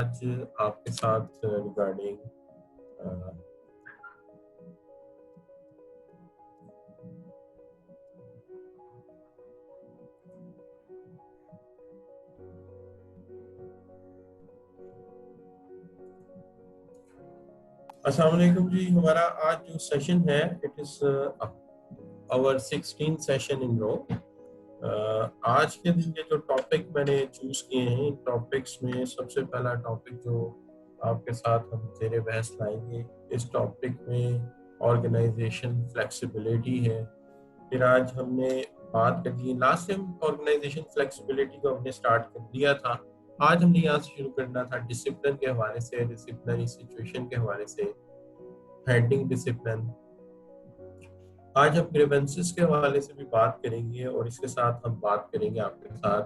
आज आपके साथ रिगार्डिंग अस्सलाम वालेकुम जी। हमारा आज जो सेशन है it is our 16 session in row. आज के दिन के जो टॉपिक मैंने चूज किए हैं, इन टॉपिक्स में सबसे पहला टॉपिक जो आपके साथ हम जेरे बहस लाएंगे, इस टॉपिक में ऑर्गेनाइजेशन फ्लेक्सिबिलिटी है। फिर आज हमने बात कर दी, लास्ट टाइम ऑर्गेनाइजेशन फ्लेक्सिबिलिटी को हमने स्टार्ट कर दिया था। आज हमने यहाँ से शुरू करना था डिसिप्लिन के हवाले से, डिसिप्लिनरी सिचुएशन के हवाले से, हैंडलिंग डिसिप्लिन। आज हम ग्रीवेंसेस के हवाले से भी बात करेंगे और इसके साथ हम बात करेंगे आपके साथ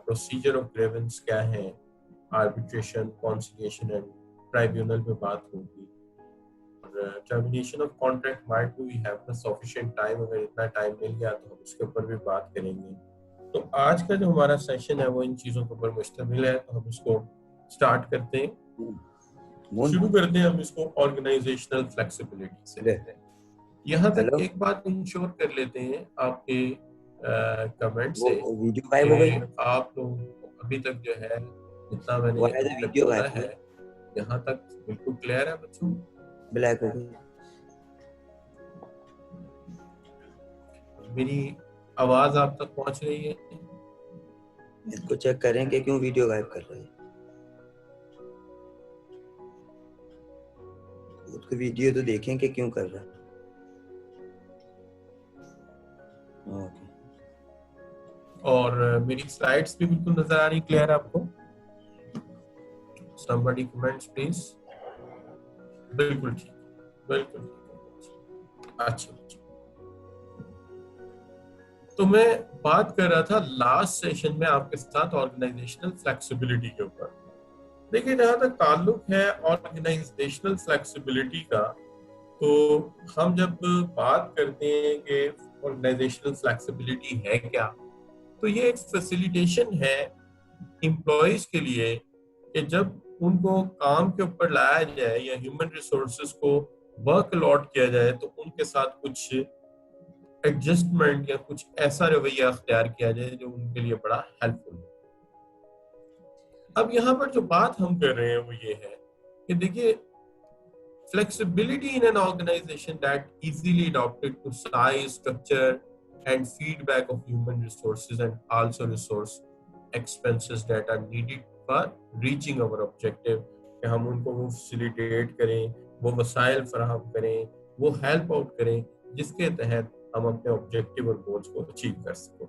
प्रोसीजर ऑफ ग्रीवेंस क्या है, आर्बिट्रेशन, कॉन्सिलिएशन एंड ट्राइब्यूनल में बात होगी। और termination of contract might be we have sufficient time, अगर इतना टाइम मिल गया तो हम उसके ऊपर भी बात करेंगे। तो आज का जो हमारा सेशन है वो इन चीजों के ऊपर मुश्तमिल है, तो हम इसको स्टार्ट करते हैं, शुरू करते हैं हम इसको ऑर्गेनाइजेशनल फ्लेक्सिबिलिटी से लेते हैं। यहाँ तक एक बात इंश्योर कर लेते हैं आपके कमेंट से कि आप लोग अभी तक जो है जितना मैंने बोला है यहाँ तक बिल्कुल क्लियर है बच्चों? ब्लैक हो गई मेरी आवाज आप तक पहुंच रही है? इसको चेक करें कि क्यों वीडियो गायब कर रहे हैं। उसको वीडियो तो देखें कि क्यों कर रहा है। और मेरी स्लाइड्स भी बिल्कुल नजर आ रही, क्लियर आपको? somebody comments please। बिल्कुल ठीक, बिल्कुल ठीक। अच्छा, तो मैं बात कर रहा था लास्ट सेशन में आपके साथ ऑर्गेनाइजेशनल फ्लेक्सिबिलिटी के ऊपर। देखिए, जहां तक ताल्लुक है ऑर्गेनाइजेशनल फ्लेक्सिबिलिटी का, तो हम जब बात करते हैं कि ऑर्गेनाइजेशनल फ्लेक्सिबिलिटी है क्या, तो ये एक फैसिलिटेशन है एम्प्लॉयज के लिए कि जब उनको काम के ऊपर लाया जाए या ह्यूमन रिसोर्सेज को वर्क अलॉट किया जाए तो उनके साथ कुछ एडजस्टमेंट या कुछ ऐसा रवैया अख्तियार किया जाए जो उनके लिए बड़ा हेल्पफुल हो। अब यहाँ पर जो बात हम कर रहे हैं वो ये है कि देखिए, flexibility in an organization that easily adapted to size, structure and feedback of human resources and also resource expenses that are needed for reaching our objective, कि हम उनको वो facilitate करें, वो वसाइल फराहम करें, वो हेल्प आउट करें जिसके तहत हम अपने ऑब्जेक्टिव और गोल्स को अचीव कर सकें।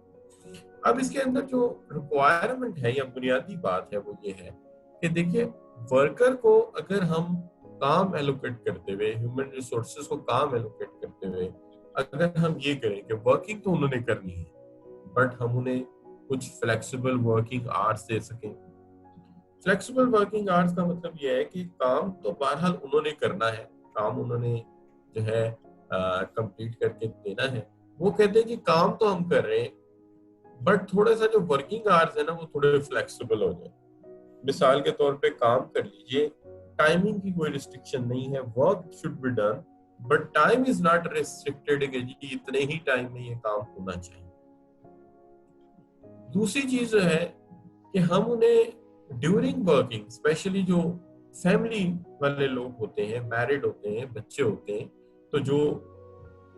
अब इसके अंदर जो रिक्वायरमेंट है या बुनियादी बात है वो ये है कि देखिए, वर्कर को अगर हम काम एलोकेट करते हुए, ह्यूमन रिसोर्सेज को काम एलोकेट करते हुए अगर हम ये करें कि वर्किंग तो उन्होंने करनी है बट हम उन्हें कुछ फ्लेक्सिबल वर्किंग आवर्स दे सकें। फ्लेक्सिबल वर्किंग आवर्स का मतलब ये है कि काम तो बहरहाल उन्होंने करना है, काम उन्होंने जो है कंप्लीट करके देना है। वो कहते हैं कि काम तो हम कर रहे हैं बट थोड़ा सा जो वर्किंग आवर्स है ना वो थोड़े फ्लेक्सिबल हो जाए। मिसाल के तौर पे काम कर लीजिए, टाइमिंग की कोई रिस्ट्रिक्शन नहीं है, work should be done but time is not restricted कि जी इतने ही टाइम में ये काम होना चाहिए। दूसरी चीज है कि हम उन्हें ड्यूरिंग वर्किंग, स्पेशली जो फैमिली वाले लोग होते हैं, मैरिड होते हैं, बच्चे होते हैं, तो जो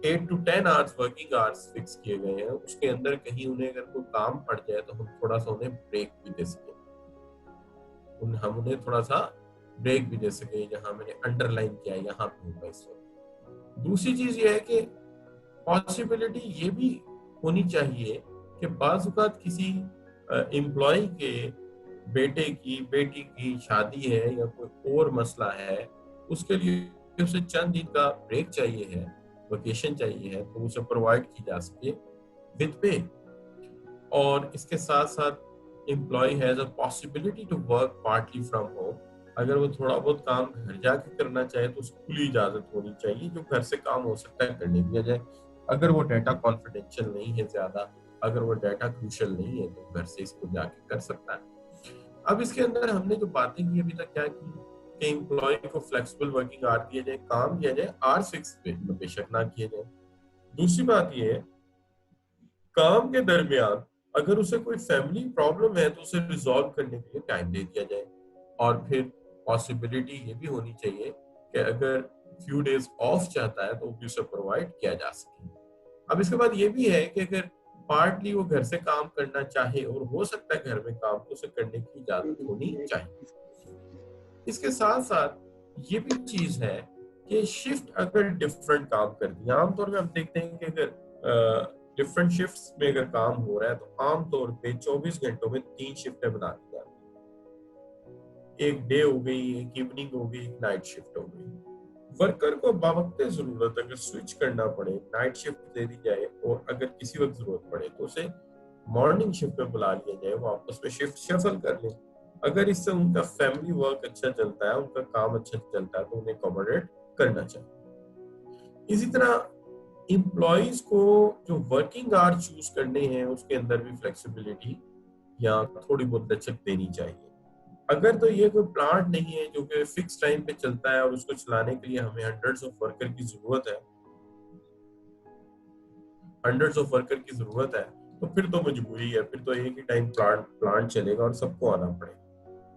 8 to 10 hours working hours fix किए गए हैं उसके अंदर कहीं उन्हें अगर कोई काम पड़ जाए तो हम थोड़ा सा उन्हें ब्रेक भी दे सकें, हम उन्हें थोड़ा सा ब्रेक भी दे सके, जहां मैंने अंडरलाइन किया है यहाँ पे होगा इस वक्त। दूसरी चीज ये है कि पॉसिबिलिटी ये भी होनी चाहिए कि बाज़ औक़ात किसी एम्प्लॉय के बेटे की, बेटी की शादी है या कोई और मसला है, उसके लिए उसे चंद दिन का ब्रेक चाहिए है, वेकेशन चाहिए है, तो उसे प्रोवाइड की जा सके विद पे। और इसके साथ साथ employ has a possibility to work partly from home. अगर वो थोड़ा बहुत काम घर जाके करना चाहे तो उसको खुली इजाजत होनी चाहिए, जो घर से काम हो सकता है करने दिया जाए। अगर वो डाटा कॉन्फिडेंशियल नहीं है ज्यादा, अगर वो डाटा क्रूशियल नहीं है तो घर से इसको जाके कर सकता है। अब इसके अंदर हमने जो बातें की अभी तक क्या की कि एम्प्लॉय को फ्लेक्सिबल वर्किंग आवर दिया जाए, काम किया जाए आर फिक्स पे, बेशक ना किए जाए। दूसरी बात ये है, काम के दरमियान अगर उसे कोई फैमिली प्रॉब्लम है तो उसे रिजॉल्व करने के लिए टाइम दे दिया जाए। और फिर पॉसिबिलिटी ये भी होनी चाहिए कि अगर फ्यू डेज ऑफ चाहता है तो भी उसे प्रोवाइड किया जा सके। अब इसके बाद ये भी है कि अगर पार्टली वो घर से काम करना चाहे और हो सकता है घर में काम, तो उसे करने की इजाजत होनी चाहिए। इसके साथ साथ ये भी चीज है कि शिफ्ट अगर डिफरेंट काम करती है, आमतौर पे हम देखते हैं कि अगर डिफरेंट शिफ्ट्स में अगर काम हो रहा है तो आमतौर पे 24 घंटों में 3 शिफ्टें बना दी जाती हैं। एक डे हो गई, एक इवनिंग हो गई, एक नाइट शिफ्ट हो गई। वर्कर को बावक्त जरूरत अगर स्विच करना पड़े, नाइट शिफ्ट दे दी जाए, और अगर किसी वक्त जरूरत पड़े तो उसे मॉर्निंग शिफ्ट में बुला लिया जाए, वो आपस में शिफ्ट शफल कर ले। अगर इससे उनका फैमिली वर्क अच्छा चलता है, उनका काम अच्छा चलता है, तो उन्हें अकोमोडेट करना चाहिए। इसी तरह एम्प्लॉइज को जो वर्किंग आवर चूज करने हैं उसके अंदर भी फ्लेक्सिबिलिटी या थोड़ी बहुत लचक देनी चाहिए। अगर तो ये कोई प्लांट नहीं है जो कि फिक्स टाइम पे चलता है और उसको चलाने के लिए हमें हंड्रेड्स ऑफ वर्कर की जरूरत है, तो फिर तो मजबूरी है, फिर तो एक ही टाइम प्लांट चलेगा और सबको आना पड़ेगा।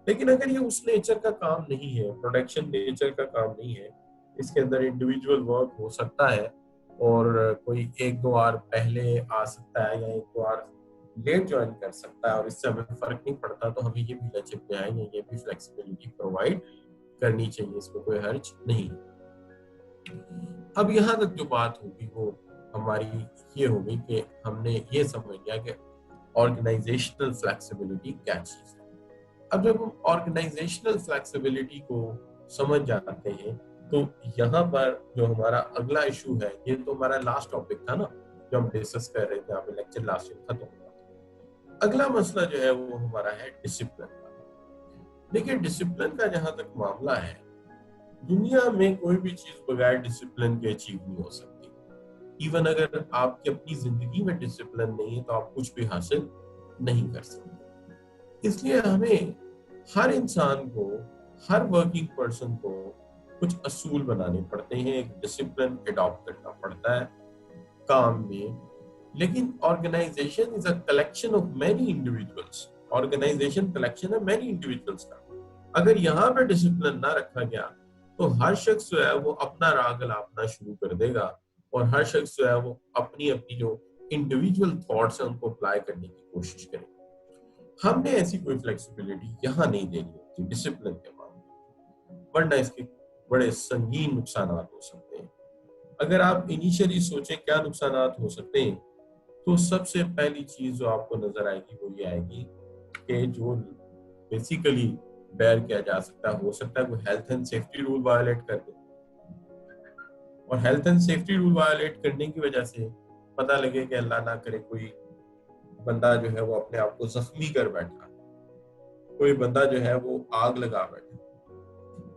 लेकिन अगर ये उस नेचर का काम नहीं है, प्रोडक्शन नेचर का काम नहीं है, इसके अंदर इंडिविजुअल वर्क हो सकता है और कोई 1-2 आवर पहले आ सकता है या 1-2 आवर लेट ज्वाइन कर सकता है और इससे हमें फर्क नहीं पड़ता, तो हमें ये भी लचक है, ये भी फ्लेक्सिबिलिटी प्रोवाइड करनी चाहिए, इसमें कोई हर्ज नहीं। अब यहाँ तक जो बात होगी वो हमारी ये होगी कि हमने ये समझ लिया कि ऑर्गेनाइजेशनल फ्लेक्सिबिलिटी क्या चीज है। अब जब हम ऑर्गेनाइजेशनल फ्लेक्सिबिलिटी को समझ जाते हैं तो यहाँ पर जो हमारा अगला इशू है, ये तो हमारा लास्ट टॉपिक था ना जो हम डिस्कस कर रहे थे, यहाँ पे लेक्चर लास्ट ईयर खत्म हुआ। अगला मसला जो है वो हमारा है डिसिप्लिन का। देखिए डिसिप्लिन का जहां तक मामला है, दुनिया में कोई भी चीज बगैर डिसिप्लिन के अचीव नहीं हो सकती। इवन अगर आपकी अपनी जिंदगी में डिसिप्लिन नहीं है तो आप कुछ भी हासिल नहीं कर सकते। इसलिए हमें हर इंसान को, हर वर्किंग पर्सन को कुछ असूल बनाने पड़ते हैं, एक डिसिप्लिन अडॉप्ट करना पड़ता है काम में। लेकिन organisation is a collection of many individuals, organisation collection है मेनी इंडिविजुअल्स का। अगर यहाँ पे डिसिप्लिन ना रखा गया तो हर शख्स जो है वो अपना राग अलापना शुरू कर देगा और हर शख्स जो है वो अपनी अपनी जो इंडिविजुअल थॉट्स है उनको अप्लाई करने की कोशिश करेगा। हमने ऐसी कोई फ्लेक्सिबिलिटी यहाँ नहीं देनी होती डिसिप्लिन के मामले, वरना इसके बड़े संगीन नुकसान हो सकते हैं। अगर आप इनिशियली सोचें क्या नुकसान हो सकते हैं, तो सबसे पहली चीज जो आपको नजर आएगी वो ये आएगी कि जो बेसिकली बेयर किया जा सकता है, हो सकता है वो health and safety rule violate कर दे, और health and safety rule violate करने की वजह से पता लगे कि अल्लाह ना करे कोई बंदा जो है वो अपने आप को जख्मी कर बैठा, कोई बंदा जो है वो आग लगा बैठा,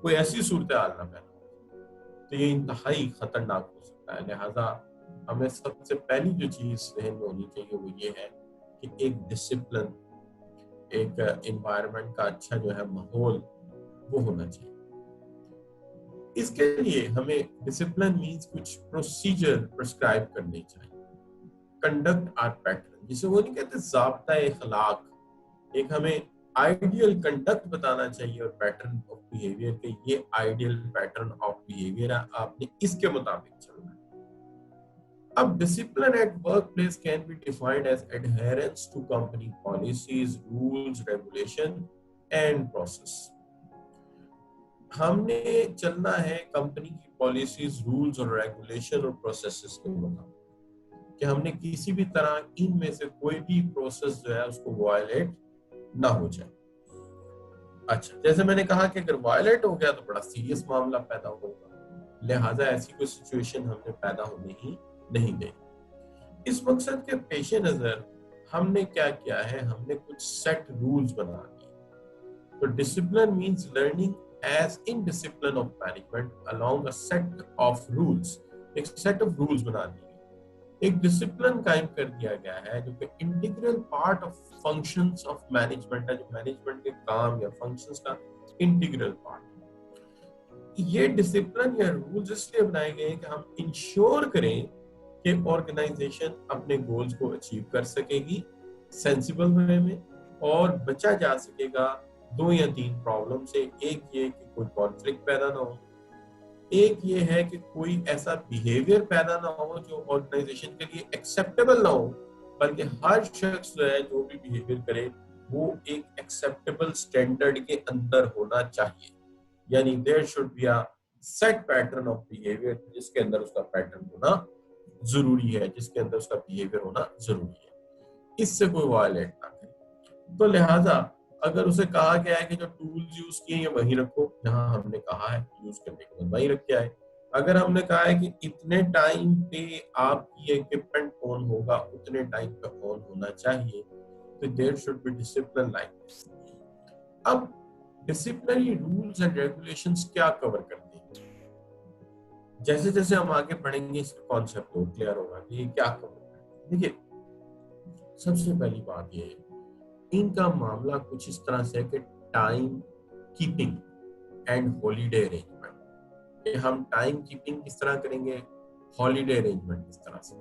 कोई ऐसी सूरत हाल ना पैदा, तो ये इंतहाई खतरनाक हो सकता है। लिहाजा हमें सबसे पहली जो चीज जहन में होनी चाहिए वो ये है कि एक डिसिप्लिन, एक एनवायरनमेंट का अच्छा जो है माहौल वो होना चाहिए। इसके लिए हमें डिसिप्लिन मींस कुछ प्रोसीजर प्रिस्क्राइब करने चाहिए, कंडक्ट आर पैटर्न, जिसे वो नहीं कहते ज़ाब्ता-ए-अखलाक, एक हमें आइडियल कंडक्ट बताना चाहिए और पैटर्न ऑफ बिहेवियर के ये आइडियल पैटर्न ऑफ बिहेवियर है, आपने इसके मुताबिक चलना है। अब discipline at workplace can be defined as adherence to company policies, rules, regulation and process. हमने चलना है कंपनी की पॉलिसीज, रूल्स और रेगुलेशन और प्रोसेसेस के मुताबिक, कि हमने किसी भी तरह इनमें से कोई भी प्रोसेस जो है उसको वायलेट ना हो जाए। अच्छा, जैसे मैंने कहा कि अगर वायलेट हो गया तो बड़ा सीरियस मामला पैदा होगा, लिहाजा ऐसी कोई सिचुएशन हमने पैदा होने ही नहीं देनी। इस मकसद के पेश नजर हमने क्या किया है, हमने कुछ सेट रूल्स बना दिए। तो discipline means learning as in discipline of management along a set of rules, एक सेट ऑफ रूल्स बना दिए एक डिसिप्लिन कायम कर दिया गया है जो कि integral part of functions of management है, जो मैनेजमेंट के काम या फंक्शंस का इंटीग्रल पार्ट। ये डिसिप्लिन या रूल्स इसलिए बनाए गए हैं कि हम इंश्योर करें कि ऑर्गेनाइजेशन अपने गोल्स को अचीव कर सकेगी सेंसिबल वे में, और बचा जा सकेगा 2 या 3 प्रॉब्लम से। एक ये कि कोई कॉन्फ्लिक्ट पैदा ना हो, एक ये है कि कोई ऐसा बिहेवियर पैदा ना हो जो ऑर्गेनाइजेशन के लिए एक्सेप्टेबल ना हो, बल्कि हर शख्स जो है जो भी बिहेवियर करे वो एक एक्सेप्टेबल स्टैंडर्ड के अंदर होना चाहिए। यानी there should be a set pattern of behaviour जिसके अंदर उसका पैटर्न होना जरूरी है, जिसके अंदर उसका बिहेवियर होना जरूरी है, इससे कोई वायलेट ना करे। तो लिहाजा अगर उसे कहा गया है कि जो टूल्स यूज किए ये वहीं रखो जहां हमने कहा है यूज करने के बाद वहीं रख के आए। अगर हमने कहा है कि इतने टाइम पे आपकी इक्विपमेंट ऑन होगा, उतने टाइम पे ऑन होना चाहिए, तो there should be discipline like this. अब डिसिप्लिनरी रूल्स एंड रेगुलेशंस क्या कवर करते हैं? जैसे जैसे हम आगे बढ़ेंगे इसका कॉन्सेप्ट और क्लियर होगा कि ये क्या कवर करते हैं। देखिए, सबसे पहली बात ये है, इनका मामला कुछ इस तरह से है कि time keeping and holiday arrangement, कि हम टाइम कीपिंग किस तरह करेंगे, हॉलीडे अरेंजमेंट किस तरह से।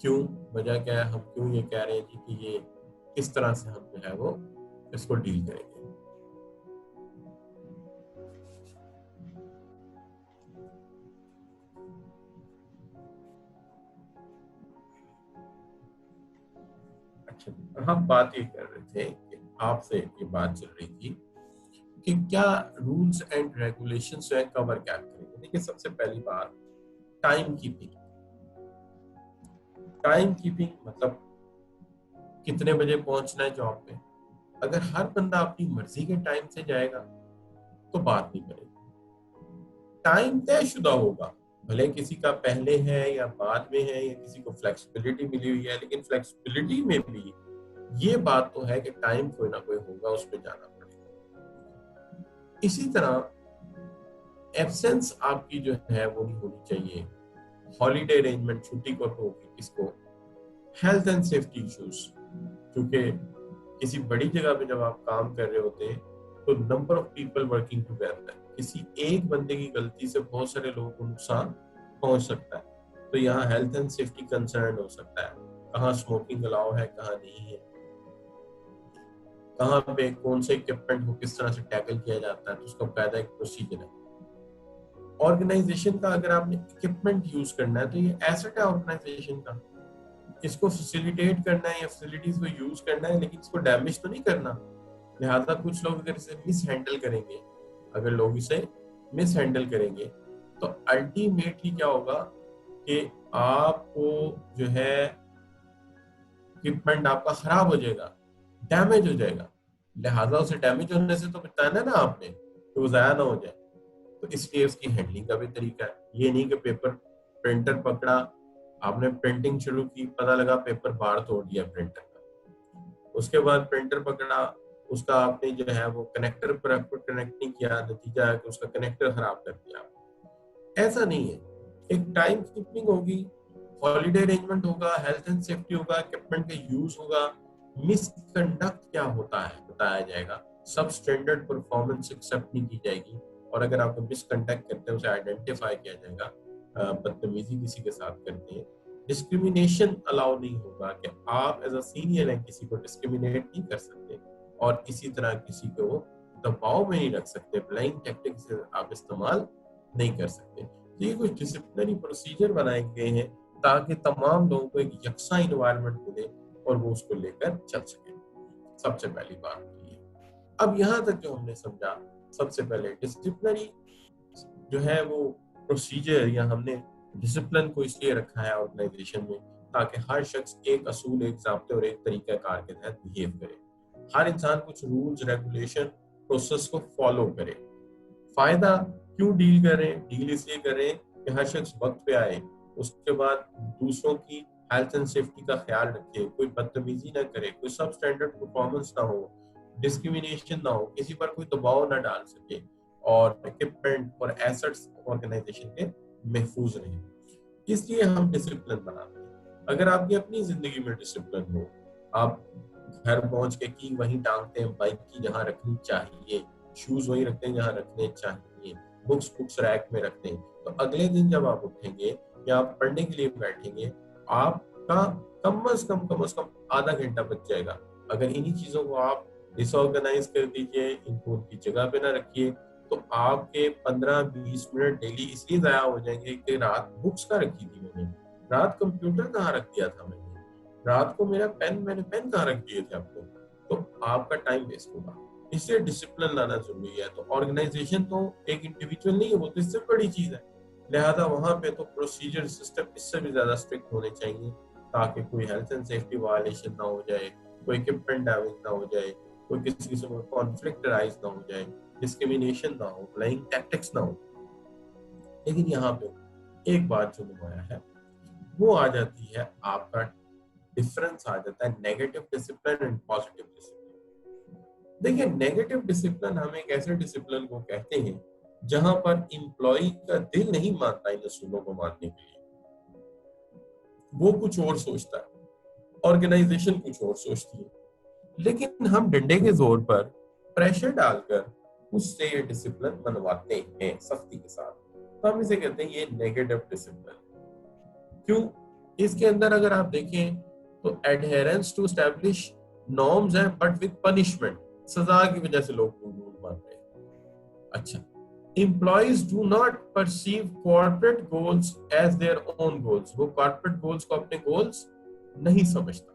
क्यों, वजह क्या है, हम क्यों ये कह रहे हैं जी कि ये किस तरह से हम जो है वो इसको डील करेंगे। अच्छा, हम बात ये कर रहे थे कि आपसे ये बात चल रही थी कि क्या रूल्स एंड रेगुलेशंस जो है कवर क्या करेंगे। देखिए, सबसे पहली बात टाइम कीपिंग। टाइम कीपिंग मतलब कितने बजे पहुंचना है जॉब पे। अगर हर बंदा अपनी मर्जी के टाइम से जाएगा तो बात नहीं बनेगी। टाइम तयशुदा होगा, भले किसी का पहले है या बाद में है या किसी को फ्लेक्सिबिलिटी मिली हुई है, लेकिन फ्लेक्सिबिलिटी में भी ये बात तो है कि टाइम कोई ना कोई होगा, उस पर जाना पड़ेगा। इसी तरह एब्सेंस आपकी जो है वो नहीं होनी चाहिए। हॉलीडे अरेंजमेंट, छुट्टी कब होगी किसको। हेल्थ एंड सेफ्टी इश्यूज, क्योंकि किसी बड़ी जगह पे जब आप काम कर रहे होते हैं तो number of people working together, किसी एक बंदे की गलती से बहुत सारे लोगों को नुकसान पहुंच सकता है। तो यहाँ हेल्थ एंड सेफ्टी कंसर्न हो सकता है, कहाँ स्मोकिंग अलाउ है, कहाँ नहीं है, कहाँ पे कौन से इक्विपमेंट को किस तरह से टैकल किया जाता है, तो उसका पैदा एक प्रोसीजर है। ऑर्गेनाइजेशन का अगर आपने इक्विपमेंट यूज करना है तो ये एसेट है ऑर्गेनाइजेशन का, इसको फैसिलिटेट करना है या फैसिलिटीज को यूज करना है, लेकिन इसको डैमेज तो नहीं करना। लिहाजा कुछ लोग अगर इसे मिस हैंडल करेंगे, अगर लोग इसे मिस हैंडल करेंगे तो अल्टीमेटली क्या होगा कि आपको जो है इक्विपमेंट आपका खराब हो जाएगा, डैमेज हो जाएगा। लिहाजा उसे डैमेज होने से तो बचाना है ना आपने, तो वो जाया ना हो जाए। तो इसलिए उसकी हैंडलिंग का भी तरीका है। ये नहीं कि पेपर प्रिंटर पकड़ा, आपने प्रिंटिंग शुरू की, पता लगा पेपर बाहर तोड़ दिया प्रिंटर का, उसके बाद प्रिंटर पकड़ा, उसका आपने जो है वो कनेक्टर पर कनेक्ट नहीं किया, नतीजा है कि उसका कनेक्टर खराब कर दिया। ऐसा नहीं है, एक टाइम कीपिंग होगी, हॉलीडे अरेंजमेंट होगा, हेल्थ एंड सेफ्टी होगा, इक्विपमेंट का यूज होगा, मिसकंडक्ट क्या होता है बताया जाएगा, सब स्टैंडर्ड परफॉर्मेंस एक्सेप्ट नहीं की जाएगी, और अगर आप मिसकंडक्ट करते हैं उसे आइडेंटिफाई किया जाएगा। बदतमीजी किसी के साथ करते हैं, डिस्क्रिमिनेशन अलाउ नहीं होगा कि आप एज अ सीनियर है किसी को डिस्क्रिमिनेट नहीं कर सकते, और इसी तरह किसी को दबाव में नहीं रख सकते, ब्लाइंड टैक्टिक्स आप इस्तेमाल नहीं कर सकते। तो ये कुछ डिसिप्लिनरी प्रोसीजर बनाए गए हैं ताकि तमाम लोगों को एक यकसा इन्वायरमेंट मिले और वो उसको लेकर चल सके। सबसे पहली बात ये। अब यहाँ तक जो हमने समझा, सबसे पहले डिसिप्लिनरी जो है वो प्रोसीजर, या हमने डिसिप्लिन को इसलिए रखा है ऑर्गेनाइजेशन में ताकि हर शख्स एक असूल, एक ज़ाब्ते और एक तरीका कार के तहत बिहेव करे। हर इंसान कुछ रूल्स, रेगुलेशन, प्रोसेस को फॉलो करे। फायदा क्यों डील करें? डील इसलिए करें कि हर शख्स वक्त पे आए, उसके बाद दूसरों की हेल्थ एंड सेफ्टी का ख्याल रखे, कोई बदतमीजी ना करे, कोई सब स्टैंडर्ड परफॉर्मेंस ना हो, डिस्क्रिमिनेशन ना हो, किसी पर कोई दबाव ना डाल सके, और इक्विपमेंट और एसेट्स ऑर्गेनाइजेशन के महफूज रहे। इसलिए हम डिसिप्लिन बनाते हैं। अगर आपकी अपनी जिंदगी में डिसिप्लिन हो, आप घर पहुंच के की वहीं टांगते हैं, बाइक की जहां रखनी चाहिए, शूज वहीं रखते हैं जहां रखने चाहिए, बुक्स रैक में रखते हैं, तो अगले दिन जब आप उठेंगे या आप पढ़ने के लिए बैठेंगे, आपका कम से कम आधा घंटा बच जाएगा। अगर इन्हीं चीजों को आप डिसऑर्गेनाइज कर दीजिए, इनको उनकी जगह पे ना रखिए, तो आपके 15-20 मिनट डेली इसलिए जाया हो जाएंगे कि रात बुक्स का रखी थी मैंने, रात कंप्यूटर कहाँ रख दिया था मैंने, रात को मैंने पेन कहाँ रख दिए थे आपको, तो आपका टाइम वेस्ट होगा। इसलिए डिसिप्लिन लाना जरूरी है। तो ऑर्गेनाइजेशन तो एक इंडिविजुअल नहीं है, वो तो इससे बड़ी चीज है। लिहाजा वहां पे तो प्रोसीजर सिस्टम इससे भी ज्यादा स्ट्रिक्ट होने चाहिए, ताकि कोई हेल्थ एंड सेफ्टी वायलेशन ना हो जाए, कोई इक्विपमेंट डैमेज ना हो जाए, कोई किसी किस्म का कॉन्फ्लिक्ट राइज ना हो जाए, डिस्क्रिमिनेशन ना हो, ब्लाइंड टैक्टिक्स ना हो। लेकिन यहाँ पे एक बात जो नुमाया है वो आ जाती है, आपका डिफरेंस आ जाता है negative discipline and positive discipline. देखिए, नेगेटिव डिसिप्लिन हम एक ऐसे डिसिप्लिन को कहते हैं जहां पर एम्प्लॉय का दिल नहीं मानता इन असूलों को मानने के लिए, वो कुछ और सोचता है, ऑर्गेनाइजेशन कुछ और सोचती है, लेकिन हम डंडे के जोर पर प्रेशर डालकर उससे ये डिसिप्लिन बनवाते हैं सख्ती के साथ। तो हम इसे कहते हैं ये नेगेटिव डिसिप्लिन। क्यों? इसके अंदर अगर आप देखें तो एडहेरेंस टू एस्टैब्लिश नॉर्म्स है, बट विद पनिशमेंट, सजा की वजह से लोग रूल मान रहे हैं। अच्छा, employees do not perceive corporate goals as their own goals, वो कॉर्पोरेट गोल्स को अपने गोल्स नहीं समझता।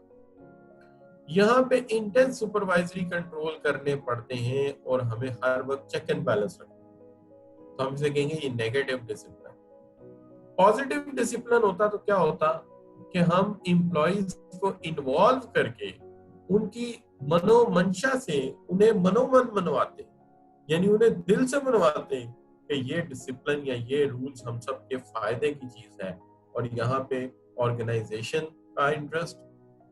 यहाँ पे इंटेंस सुपरवाइजरी कंट्रोल करने पड़ते हैं और हमें हर वक्त चेक एंड बैलेंस रखना, तो हम इसे कहेंगे ये नेगेटिव डिसिप्लिन। पॉजिटिव डिसिप्लिन होता तो क्या होता कि हम एम्प्लॉइज को इन्वॉल्व करके उनकी मनोमंशा से उन्हें मनोमन मनवाते, यानी उन्हें दिल से मनवाते हैं कि ये डिसिप्लिन या ये रूल्स हम सब के फायदे की चीज है, और यहाँ पे ऑर्गेनाइजेशन का इंटरेस्ट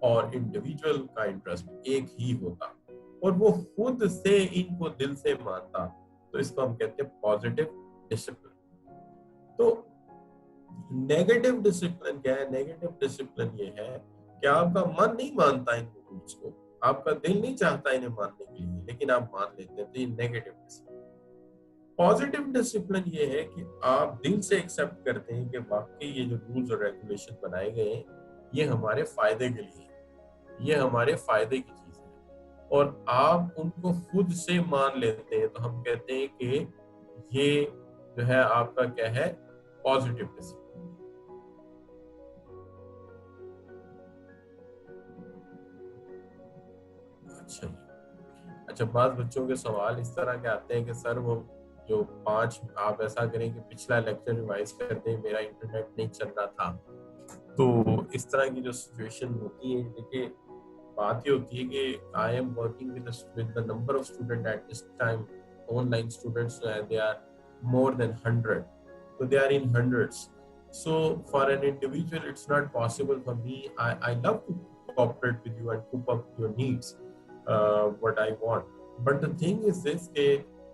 और इंडिविजुअल का इंटरेस्ट एक ही होता, और वो खुद से इनको दिल से मानता। तो इसको हम कहते हैं पॉजिटिव डिसिप्लिन। तो नेगेटिव डिसिप्लिन क्या है? नेगेटिव डिसिप्लिन ये है कि आपका मन नहीं मानता इन रूल्स को, आपका दिल नहीं चाहता इन्हें मानने के लिए, लेकिन आप मान लेते हैं, तो ये नेगेटिव डिसिप्लिन। पॉजिटिव डिसिप्लिन ये है कि आप दिल से एक्सेप्ट करते हैं कि वाकई ये जो रूल्स और रेगुलेशन बनाए गए हैं ये हमारे फायदे के लिए, ये हमारे फायदे की चीज है, और आप उनको खुद से मान लेते हैं, तो हम कहते हैं कि ये जो है आपका क्या है? Positive discipline. अच्छा जी। अच्छा, बाद बच्चों के सवाल इस तरह के आते हैं कि सर वो जो 5 आप ऐसा करें कि पिछला लेक्चर रिवाइज कर दें, मेरा इंटरनेट नहीं चल रहा था। तो इस तरह की जो सिचुएशन होती है, देखिए बात ये होती है कि I am working with the number of student at this time, online students they are more than 100, so they are in hundreds. So for an individual it's not possible for me. I love to cooperate with you and cope up your needs, what I want, but the thing is this कि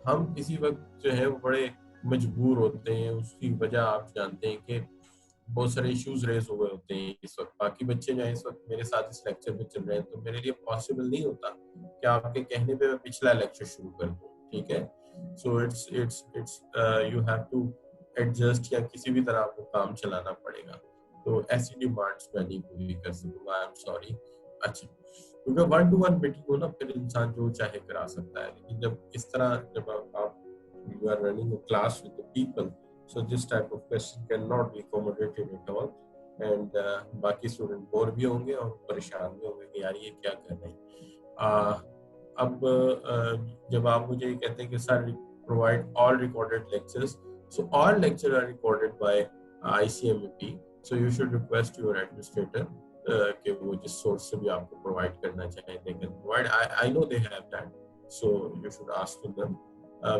हम किसी वक्त जो है वो बड़े मजबूर होते हैं। उसकी वजह आप जानते हैं कि बहुत सारे इश्यूज रेज हो गए होते हैं इस वक्त। बाकी बच्चे जो है इस वक्त मेरे साथ इस लेक्चर में चल रहे हैं, तो मेरे लिए पॉसिबल नहीं होता कि आपके कहने पे मैं पिछला लेक्चर शुरू कर दूं, ठीक है? So it's you have to adjust, या किसी भी तरह आपको काम चलाना पड़ेगा। तो ऐसी डिमांड्स मैं नहीं पूरी कर सकूंगा, आई एम सॉरी। अच्छा, क्योंकि 1-to-1 मीटिंग हो ना, फिर इंसान जो चाहे करा सकता है, लेकिन जब इस तरह जब आप you are running a class with the people, so this type of question cannot be accommodated at all, and बाकी स्टूडेंट बोर भी होंगे और परेशान भी होंगे कि यार ये क्या कर रहे हैं। अब जब आप मुझे कहते हैं कि sir provide all recorded lectures, so all lecture are recorded by ICMP, so you should request your administrator कि वो जिस सोर्स से भी आपको प्रोवाइड करना चाहे they can provide. I know they have that, so you should ask them.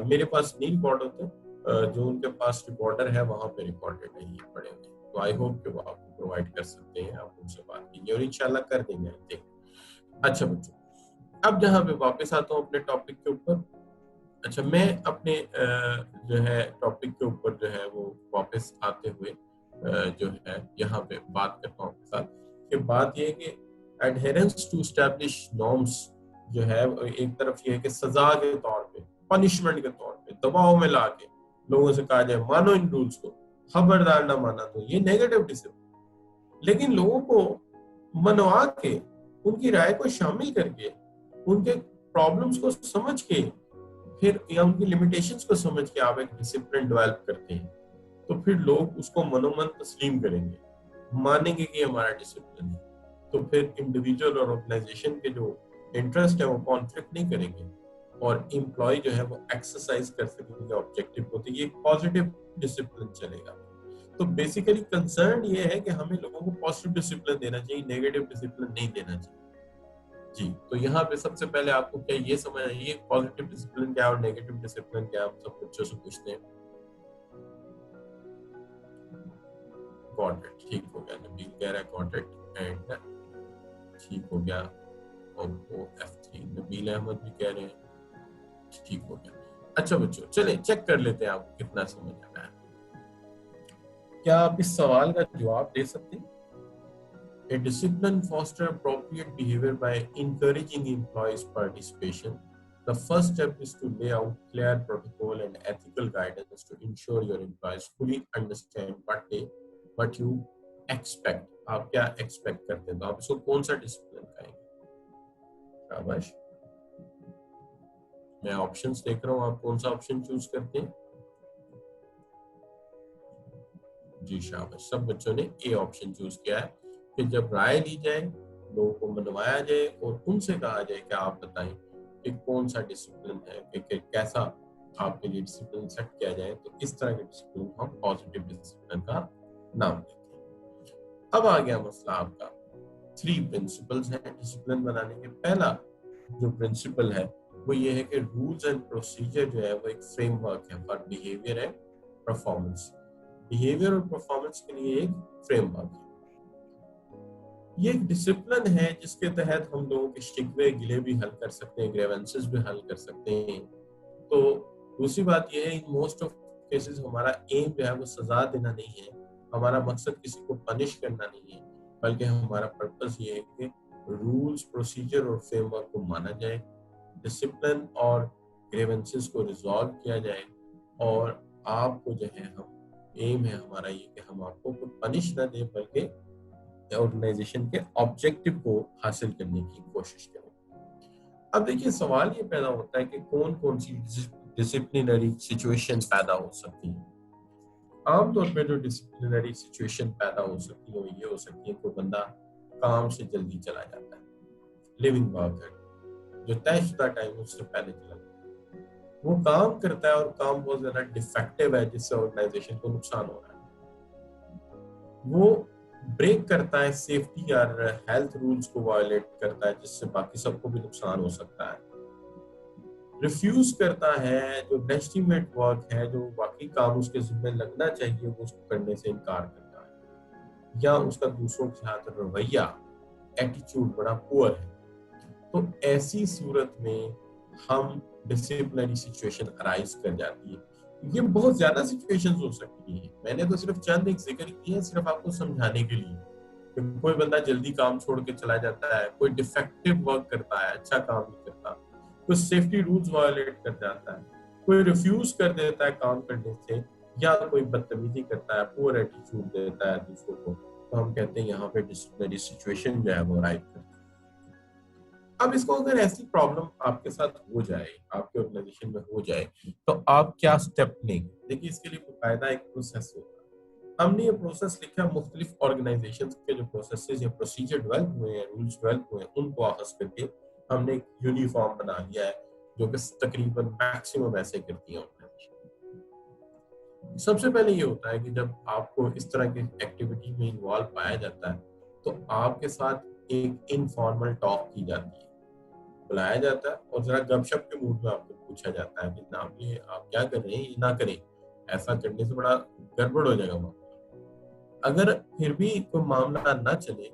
मेरे पास नहीं रिकॉर्ड होते, जो उनके पास रिकॉर्डर है वहां पे रिकॉर्डेड नहीं पड़े हुए, तो आई होप कि वो आपको प्रोवाइड कर सकते हैं। आप उनसे बात कीजिए और इंशाल्लाह कर देंगे। अच्छा बच्चों, अब जहाँ पे वापस आता हूँ अपने टॉपिक के ऊपर। अच्छा, मैं अपने जो है टॉपिक के ऊपर जो है वो वापस आते हुए जो है यहाँ पे बात करता हूँ आपके साथ कि बात ये है कि एडहेरेंस टू एस्टैब्लिश नॉर्म्स जो है एक तरफ ये है कि सजा के तौर पे, पनिशमेंट के तौर पे, दबाव में ला के लोगों से कहा जाए मानो इन रूल्स को, खबरदार ना माना तो ये नेगेटिव डिसिप्लिन। लेकिन लोगों को मनवा के, उनकी राय को शामिल करके, उनके प्रॉब्लम्स को समझ के, फिर या उनकी लिमिटेशंस को समझ के आप एक डिसिप्लिन डेवलप करते हैं, तो फिर लोग उसको मनोमन तस्लीम करेंगे, मानेंगे कि हमारा डिसिप्लिन है। तो फिर इंडिविजुअल और ऑर्गेनाइजेशन के जो इंटरेस्ट है वो कॉन्फ्लिक्ट नहीं करेंगे और एम्प्लॉय जो है वो एक्सरसाइज कर सकेंगे ऑब्जेक्टिव को, तो ये पॉजिटिव डिसिप्लिन चलेगा। तो बेसिकली कंसर्न ये है कि हमें लोगों को पॉजिटिव डिसिप्लिन देना चाहिए, नेगेटिव डिसिप्लिन नहीं देना चाहिए। जी, तो यहाँ पे सबसे पहले आपको क्या ये समझ आइए पॉजिटिव डिसिप्लिन क्या और नेगेटिव डिसिप्लिन क्या, हम सब बच्चों से पूछते हैं। गॉट इट, ठीक हो गया, नबील कह रहा है गॉट इट एंड ठीक हो गया, और वो F3 नबील अहमद भी कह रहे हैं ठीक हो गया। अच्छा बच्चों चले चेक कर लेते हैं आपको कितना समझ आ रहा है। क्या आप इस सवाल का जवाब दे सकते हैं? A discipline foster appropriate behavior by encouraging employees' participation. The first step is to lay out clear protocol and ethical guidance to ensure your employees fully understand what you expect. आप क्या expect करते हैं, तो आप इसको कौन सा discipline कहेंगे? शाबाश, मैं ऑप्शंस देख रहा हूँ, आप कौन सा ऑप्शन चूज करते हैं? जी शाबाश, सब बच्चों ने ए ऑप्शन चूज किया है कि जब राय ली जाए, लोगों को मनवाया जाए और उनसे कहा जाए कि आप बताएं कि कौन सा डिसिप्लिन है, कि कैसा आपके लिए डिसिप्लिन सेट किया जाए, तो इस तरह के डिसिप्लिन को हम पॉजिटिव डिसिप्लिन का नाम देते हैं। अब आ गया मसला आपका 3 प्रिंसिपल्स हैं डिसिप्लिन बनाने के। पहला जो प्रिंसिपल है वो ये है कि रूल्स एंड प्रोसीजर जो है वो एक फ्रेमवर्क है for behaviour and performance. Behaviour और परफॉर्मेंस के लिए एक फ्रेमवर्क है। ये एक डिसिप्लिन है जिसके तहत हम लोगों के शिकवे गिले भी हल कर सकते हैं, ग्रीवेंसेस भी हल कर सकते हैं। तो दूसरी बात ये है, इन मोस्ट ऑफ केसेस हमारा एम जो है वो सजा देना नहीं है, हमारा मकसद किसी को पनिश करना नहीं है, बल्कि हमारा पर्पस ये है कि रूल्स, प्रोसीजर और फ्रेमवर्क को माना जाए, डिसिप्लिन और ग्रीवेंसेस को रिजॉल्व किया जाए, और आपको जो है हम एम है हमारा ये कि हम आपको कोई पनिश ना दें, बल्कि ऑर्गेनाइजेशन के ऑब्जेक्टिव को हासिल करने की कोशिश करें। अब देखिए सवाल ये पैदा होता है कि कौन कौन सी डिसिप्लिनरी सिचुएशन पैदा हो सकती है। आमतौर पे जो डिसिप्लिनरी सिचुएशन पैदा हो सकती है वो ये हो सकती है कि बंदा काम से जल्दी चला जाता है, लिविंग वर्कर जो तयशुदा टाइम उससे पहले चला जाता है, वो काम करता है और काम बहुत ज्यादा डिफेक्टिव है जिससे ऑर्गेनाइजेशन को नुकसान हो रहा है, वो ब्रेक करता है सेफ्टी और हेल्थ रूल्स को वायलेट करता है जिससे बाकी सबको भी नुकसान हो सकता है, रिफ्यूज करता है जो लेजिटिमेट वर्क है, जो बाकी काम उसके जिम्मे लगना चाहिए वो उसको करने से इनकार करता है, या उसका दूसरों के साथ रवैया, एटीट्यूड बड़ा पुअर है। तो ऐसी सूरत में हम डिसिप्लिनरी सिचुएशन अराइज कर जाती है। ये बहुत ज्यादा सिचुएशंस हो सकती हैं, मैंने तो सिर्फ चंद एक जिक्र किए हैं सिर्फ आपको समझाने के लिए कि कोई बंदा जल्दी काम छोड़ के चला जाता है, कोई डिफेक्टिव वर्क करता है, अच्छा काम नहीं करता, कोई सेफ्टी रूल्स वायलेट कर जाता है, कोई रिफ्यूज कर देता है काम करने से, या कोई बदतमीजी करता है, पुअर एटीट्यूड देता है दूसरों को, तो हम कहते हैं यहाँ पे डिसिप्लिनरी सिचुएशन जो है वो अराइव करती है। अब इसको अगर ऐसी प्रॉब्लम आपके साथ हो जाए, आपके ऑर्गेनाइजेशन में हो जाए, तो आप क्या स्टेप लेंगे? देखिए इसके लिए बाकायदा एक प्रोसेस होता है। हमने ये प्रोसेस लिखा है, मुख्तलिफ ऑर्गेनाइजेशन के जो प्रोसेसेस या प्रोसीजर डेवलप हुए हैं, रूल्स डेवलप हुए हैं, उनको अखज़ करके हमने एक यूनिफॉर्म बना लिया है जो कि तकरीबन मैक्सिमम ऐसे करती है ऑर्गेनाइजेशन। सबसे पहले ये होता है कि जब आपको इस तरह की एक्टिविटी में इन्वॉल्व पाया जाता है तो आपके साथ एक इनफॉर्मल टॉक की जाती है, बुलाया जाता है और जरा गपशप के मूड में आपको पूछा जाता है कि जनाब ये आप क्या कर रहे हैं, ये ना करें, ऐसा करने से बड़ा गड़बड़ हो जाएगा मामला। अगर फिर भी कोई मामला ना चले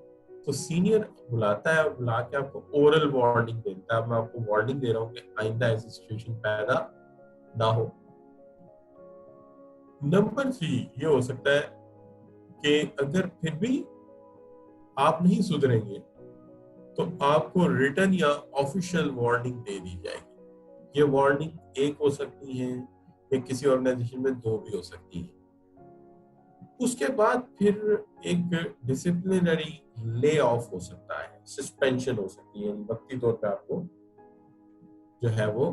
तो सीनियर बुलाता है और बुला के आपको ओरल वार्निंग देता है, मैं आपको वार्निंग दे रहा हूँ कि आइंदा ऐसी सिचुएशन पैदा ना हो। नंबर 3 ये हो सकता है कि अगर फिर भी आप नहीं सुधरेंगे तो आपको रिटर्न या ऑफिशियल वार्निंग दे दी जाएगी। ये वार्निंग एक हो सकती है या किसी ऑर्गेनाइजेशन में 2 भी हो सकती है। उसके बाद फिर एक डिसिप्लिनरी ले ऑफ हो सकता है, सस्पेंशन हो सकती है, वक्ती तौर पे आपको जो है वो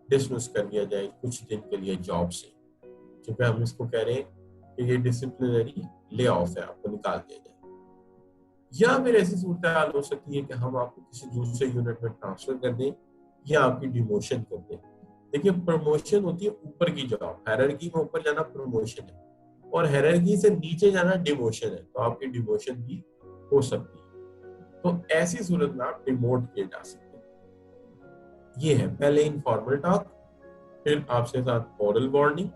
डिसमिस कर दिया जाए कुछ दिन के लिए जॉब से, क्योंकि हम इसको कह रहे हैं कि ये डिसिप्लिनरी ले ऑफ है, आपको निकाल दिया जाए। या फिर ऐसी सूरत हाल हो सकती है कि हम आपको किसी दूसरे यूनिट में ट्रांसफर कर दें या आपकी डिमोशन कर दें। देखिए, प्रमोशन होती है ऊपर की जॉब, हायरार्की में ऊपर जाना प्रमोशन है, और हायरार्की से नीचे जाना डिमोशन है, तो आपकी डिमोशन भी हो सकती है। तो ऐसी सूरत में आप डिमोट किए जा सकते हैं। ये है पहले इनफॉर्मल टॉक, फिर आपसे साथ ओरल वार्निंग,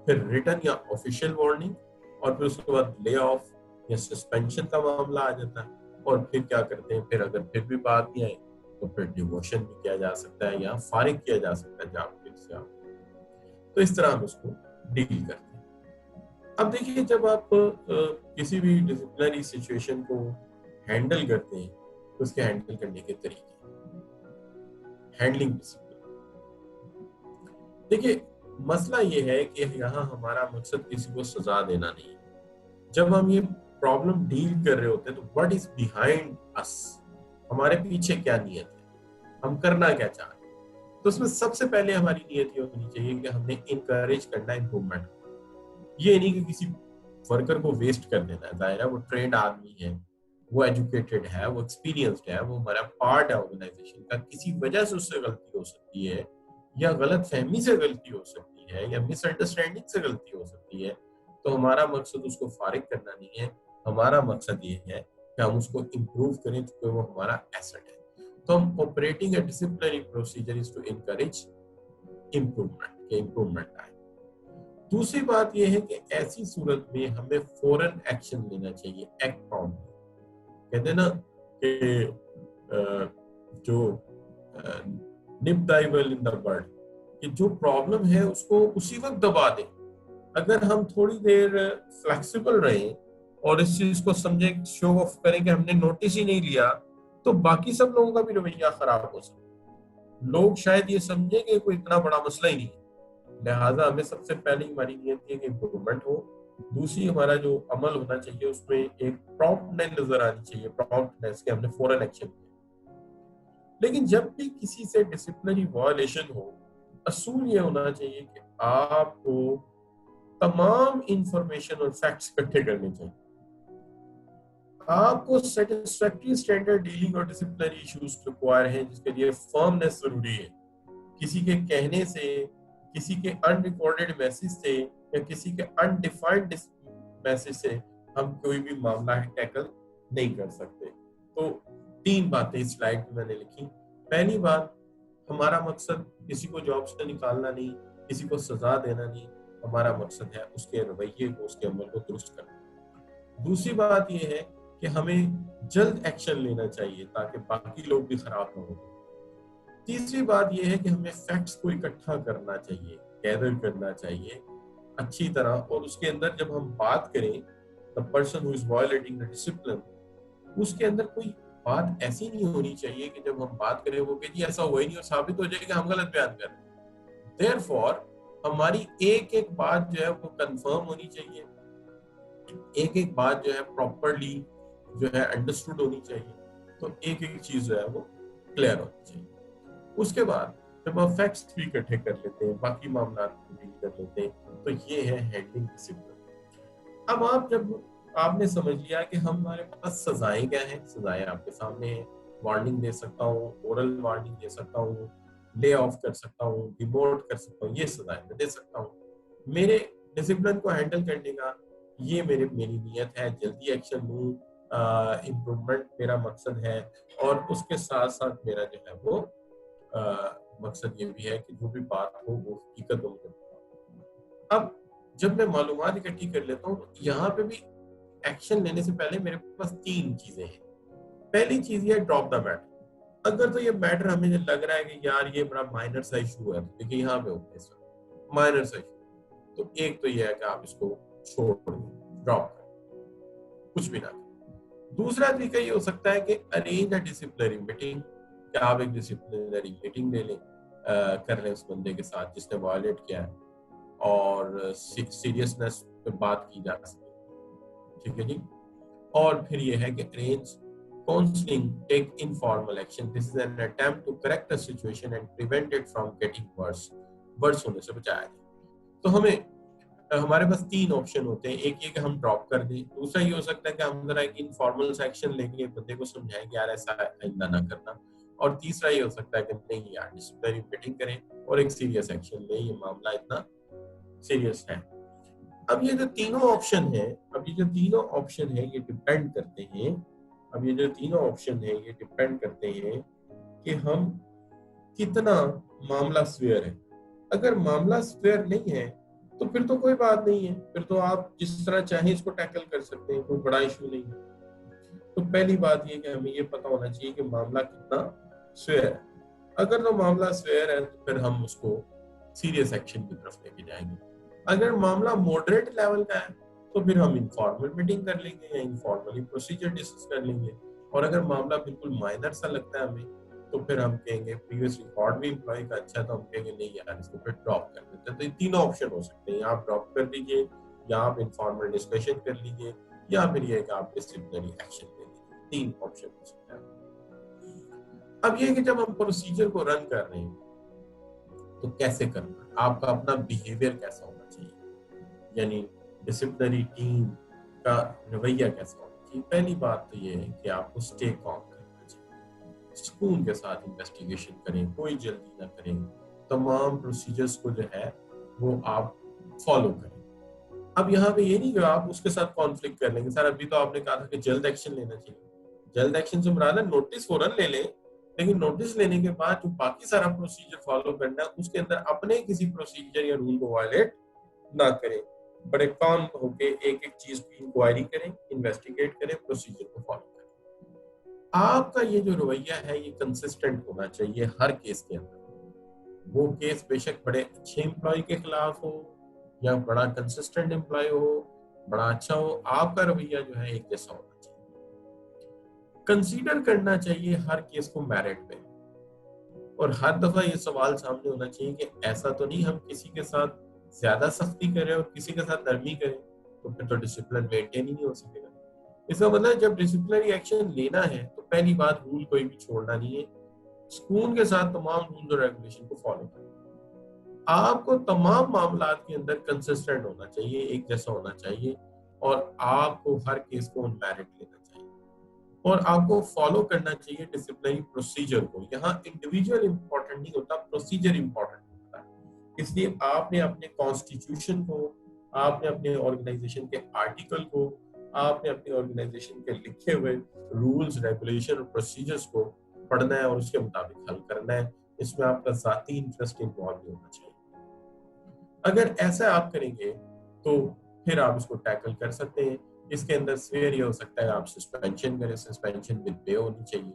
फिर रिटन या ऑफिशियल वार्निंग, और फिर उसके बाद ले ऑफ या सस्पेंशन का मामला आ जाता है। और फिर क्या करते हैं, फिर अगर फिर भी बात नहीं आई तो फिर डिमोशन भी किया जा सकता है या फारिग किया जा सकता है जॉब से आप। तो इस तरह हम उसको डील करते हैं। अब देखिए, जब आप किसी भी डिसिप्लिनरी सिचुएशन को हैंडल करते हैं तो उसके हैंडल करने के तरीके, हैंडलिंग डिसिप्लिन। देखिए, मसला ये है कि यहाँ हमारा मकसद किसी को सजा देना नहीं है। जब हम ये प्रॉब्लम डील कर रहे होते हैं तो व्हाट इज बिहाइंड अस, हमारे पीछे क्या नियत है, हम करना क्या चाह रहे हैं। तो उसमें सबसे पहले हमारी नियत ये होनी चाहिए कि हमने इनकरेज करना इम्प्रूवमेंट। ये नहीं कि किसी वर्कर को वेस्ट कर देना है। जाहिर है वो ट्रेंड आदमी है, वो एजुकेटेड है, वो एक्सपीरियंस्ड है, वो हमारा पार्ट है ऑर्गेनाइजेशन का। किसी वजह से उससे गलती हो सकती है, या गलत फहमी से गलती हो सकती है, या मिसअंडरस्टैंडिंग से गलती हो सकती है। तो हमारा मकसद उसको फारिग करना नहीं है, हमारा मकसद ये है कि हम उसको इम्प्रूव करें, क्योंकि वो हमारा एसेट है। तो हम operating a disciplinary procedure is to encourage improvement, के इम्प्रूवमेंट आए। दूसरी बात यह है कि ऐसी सूरत में हमें फौरन एक्शन लेना चाहिए, एक्ट प्रॉम्प्ट। कहते हैं ना कि जो nip the evil in the bud, कि जो प्रॉब्लम है उसको उसी वक्त दबा दें। अगर हम थोड़ी देर फ्लेक्सिबल रहें और इस चीज को समझें, शो ऑफ करें कि हमने नोटिस ही नहीं लिया, तो बाकी सब लोगों का भी रवैया खराब हो सकता है। लोग शायद ये समझें कि कोई इतना बड़ा मसला ही नहीं है। लिहाजा हमें सबसे पहले हमारी नियत है कि इम्प्रूवमेंट हो। दूसरी, हमारा जो अमल होना चाहिए उसमें एक प्रॉम्प्टनेस नजर आनी चाहिए, प्रॉम्प्टनेस के हमने फौरन एक्शन किया। लेकिन जब भी किसी से डिसिप्लिनरी वायलेशन हो, असूल ये होना चाहिए कि आपको तमाम इंफॉर्मेशन और फैक्ट्स इकट्ठे करने चाहिए। आपको सेटिस्फैक्टरी स्टैंडर्ड डीलिंग और डिसिप्लिनरी इश्यूज रिक्वायर हैं, जिसके लिए फर्मनेस जरूरी है। किसी के कहने से, किसी के अनरिकॉर्डेड मैसेज से, या किसी के अनडिफाइंड मैसेज से हम कोई भी मामला टैकल नहीं कर सकते। तो 3 बातें इस स्लाइड में मैंने लिखी। पहली बात, हमारा मकसद किसी को जॉब से निकालना नहीं, किसी को सजा देना नहीं, हमारा मकसद है उसके रवैये को, उसके अमल को दुरुस्त करना। दूसरी बात यह है कि हमें जल्द एक्शन लेना चाहिए ताकि बाकी लोग भी खराब ना हो। तीसरी बात यह है कि हमें फैक्ट्स को इकट्ठा करना चाहिए, गैदर करना चाहिए अच्छी तरह, और उसके अंदर जब हम बात करें, the person who is violating the discipline, उसके अंदर कोई बात ऐसी नहीं होनी चाहिए कि जब हम बात करें वो कि जी ऐसा हुआ ही नहीं और साबित हो जाए कि हम गलत बयान कर रहे हैं। देयरफॉर हमारी एक एक बात जो है वो कंफर्म होनी चाहिए, एक एक बात जो है प्रॉपरली जो है अंडरस्टूड होनी चाहिए। तो एक एक चीज जो है वो क्लियर होनी चाहिए। उसके बाद जब आप फैक्ट्स भी इकट्ठे कर लेते हैं, बाकी मामला डील कर लेते हैं, तो ये है हैंडलिंग डिसिप्लिन। अब आप जब आपने समझ लिया कि हमारे पास सजाएं क्या हैं, सजाएं आपके सामने हैं। वार्निंग दे सकता हूँ, ओरल वार्निंग दे सकता हूँ, ले ऑफ कर सकता हूँ, डिमोट कर सकता हूँ, ये सजाएं मैं दे सकता हूँ। मेरे डिसिप्लिन को हैंडल करने का ये मेरी नियत है, जल्दी एक्शन लूँ, इम्प्रूवमेंट मेरा मकसद है, और उसके साथ साथ मेरा जो है वो मकसद ये भी है कि जो भी बात हो वो हकीकत हो मुझे। अब जब मैं मालूमात इकट्ठी कर लेता हूँ, तो यहाँ पे भी एक्शन लेने से पहले मेरे पास 3 चीजें हैं। पहली चीज ये ड्रॉप द मैटर। अगर तो ये मैटर हमें लग रहा है कि यार ये बड़ा माइनर सा इशू है, तो देखिए यहाँ पे होता है माइनर सा इशू, तो एक तो ये है कि आप इसको छोड़ दें, ड्रॉप करें। कुछ भी ना करें। दूसरा तरीका ये हो सकता है कि अरेंज अ डिसिप्लिनरी मीटिंग, कि आप एक डिसिप्लिनरी मीटिंग ले लें, कर लें उस बंदे के साथ जिसने वायलेट किया है, और सीरियसनेस पे बात की जा सके, ठीक है जी। और फिर ये है कि arrange counselling, take informal action, this is an attempt to correct the situation and prevent it from getting worse, worse होने से बचाया जाए। तो हमें हमारे पास तीन ऑप्शन होते हैं, एक ये कि हम ड्रॉप कर दें, दूसरा ये हो सकता है कि हम जरा एक इनफॉर्मल सेक्शन लेके बंदे को समझाएं कि यार ऐसा आइंदा ना करना, और तीसरा ये हो सकता है कि नहीं यार डिसिप्लिनरी मीटिंग करें और एक सीरियस एक्शन लें, ये मामला इतना सीरियस है। अब ये जो तीनों ऑप्शन है, ये डिपेंड करते हैं, कि हम कितना मामला स्वेयर है। अगर मामला स्वेयर नहीं है तो फिर तो कोई बात नहीं है, फिर तो आप जिस तरह चाहें इसको टैकल कर सकते हैं, कोई बड़ा इशू नहीं है। तो पहली बात ये कि हमें ये पता होना चाहिए कि मामला कितना स्वेयर है। अगर तो मामला स्वेयर है तो फिर हम उसको सीरियस एक्शन की तरफ लेके जाएंगे। अगर मामला मॉडरेट लेवल का है तो फिर हम इनफॉर्मल मीटिंग कर लेंगे या इनफॉर्मली प्रोसीजर डिस्कस कर लेंगे। और अगर मामला बिल्कुल माइनर सा लगता है हमें तो फिर हम कहेंगे प्रीवियस रिकॉर्ड भी एम्प्लॉय का अच्छा, तो हम कहेंगे नहीं यार इसको फिर ड्रॉप कर देते हैं। तो ये तीनों ऑप्शन हो सकते हैं, आप ड्रॉप कर दीजिए, या आप इनफॉर्मल डिस्कशन कर लीजिए, या फिर ये कि आप डिसिप्लिनरी एक्शन ले लीजिए। तीन ऑप्शन हो सकते हैं। अब ये कि जब हम प्रोसीजर को रन कर रहे हैं तो कैसे करना, आपका अपना बिहेवियर कैसा होना चाहिए, यानी डिसिप्लिनरी टीम का रवैया कैसा होना चाहिए। पहली बात तो ये है कि आपको स्टे कॉम करना चाहिए, सुकून के साथ इन्वेस्टिगेशन करें, कोई जल्दी ना करें, तमाम प्रोसीजर्स को जो है वो आप फॉलो करें। अब यहाँ पे ये नहीं कि आप उसके साथ कॉन्फ्लिक्ट कर लेंगे, सर अभी तो आपने कहा था कि जल्द एक्शन लेना चाहिए। जल्द एक्शन से मुराद है नोटिस फौरन ले लें, लेकिन नोटिस लेने के बाद जो बाकी सारा प्रोसीजर फॉलो करना है उसके अंदर अपने किसी प्रोसीजर या रूल को वायलेट ना करें। बड़े काम होके एक एक चीज की इंक्वायरी करें, इन्वेस्टिगेट करें, प्रोसीजर को फॉलो करें। आपका ये जो रवैया है ये कंसिस्टेंट होना चाहिए हर केस के अंदर। वो केस बेशक बड़े अच्छे एम्प्लॉय के खिलाफ हो या बड़ा कंसिस्टेंट एम्प्लॉय हो, बड़ा अच्छा हो, आपका रवैया जो है एक जैसा होना चाहिए। कंसीडर करना चाहिए हर केस को मेरिट पे, और हर दफा ये सवाल सामने होना चाहिए कि ऐसा तो नहीं हम किसी के साथ ज्यादा सख्ती करें और किसी के साथ नरमी करें, तो फिर तो डिसिप्लिन मेंटेन ही नहीं हो सकेगा। इसका मतलब जब डिसिप्लिनरी एक्शन लेना है तो पहली बात रूल कोई भी छोड़ना नहीं है, सुकून के साथ तमाम रूल्स और रेगुलेशन को फॉलो करें। आपको तमाम मामलात के अंदर कंसिस्टेंट होना चाहिए, एक जैसा होना चाहिए, और आपको हर केस को ऑन मेरिट लेना चाहिए, और आपको फॉलो करना चाहिए डिसिप्लिनरी प्रोसीजर को। यहाँ इंडिविजुअल इंपॉर्टेंट नहीं होता, प्रोसीजर इंपॉर्टेंट होता है। इसलिए आपने अपने कॉन्स्टिट्यूशन को, आपने अपने ऑर्गेनाइजेशन के आर्टिकल को, आपने अपनी ऑर्गेनाइजेशन के लिखे हुए रूल्स, रेगुलेशन और प्रोसीजर्स को पढ़ना है और उसके मुताबिक हल करना है। इसमें आपका जाती इंटरेस्ट इन्वॉल्व नहीं होना चाहिए। अगर ऐसा आप करेंगे तो फिर आप इसको टैकल कर सकते हैं। इसके अंदर स्वेयर ये हो सकता है आप सस्पेंशन करें, सस्पेंशन विद पे होनी चाहिए।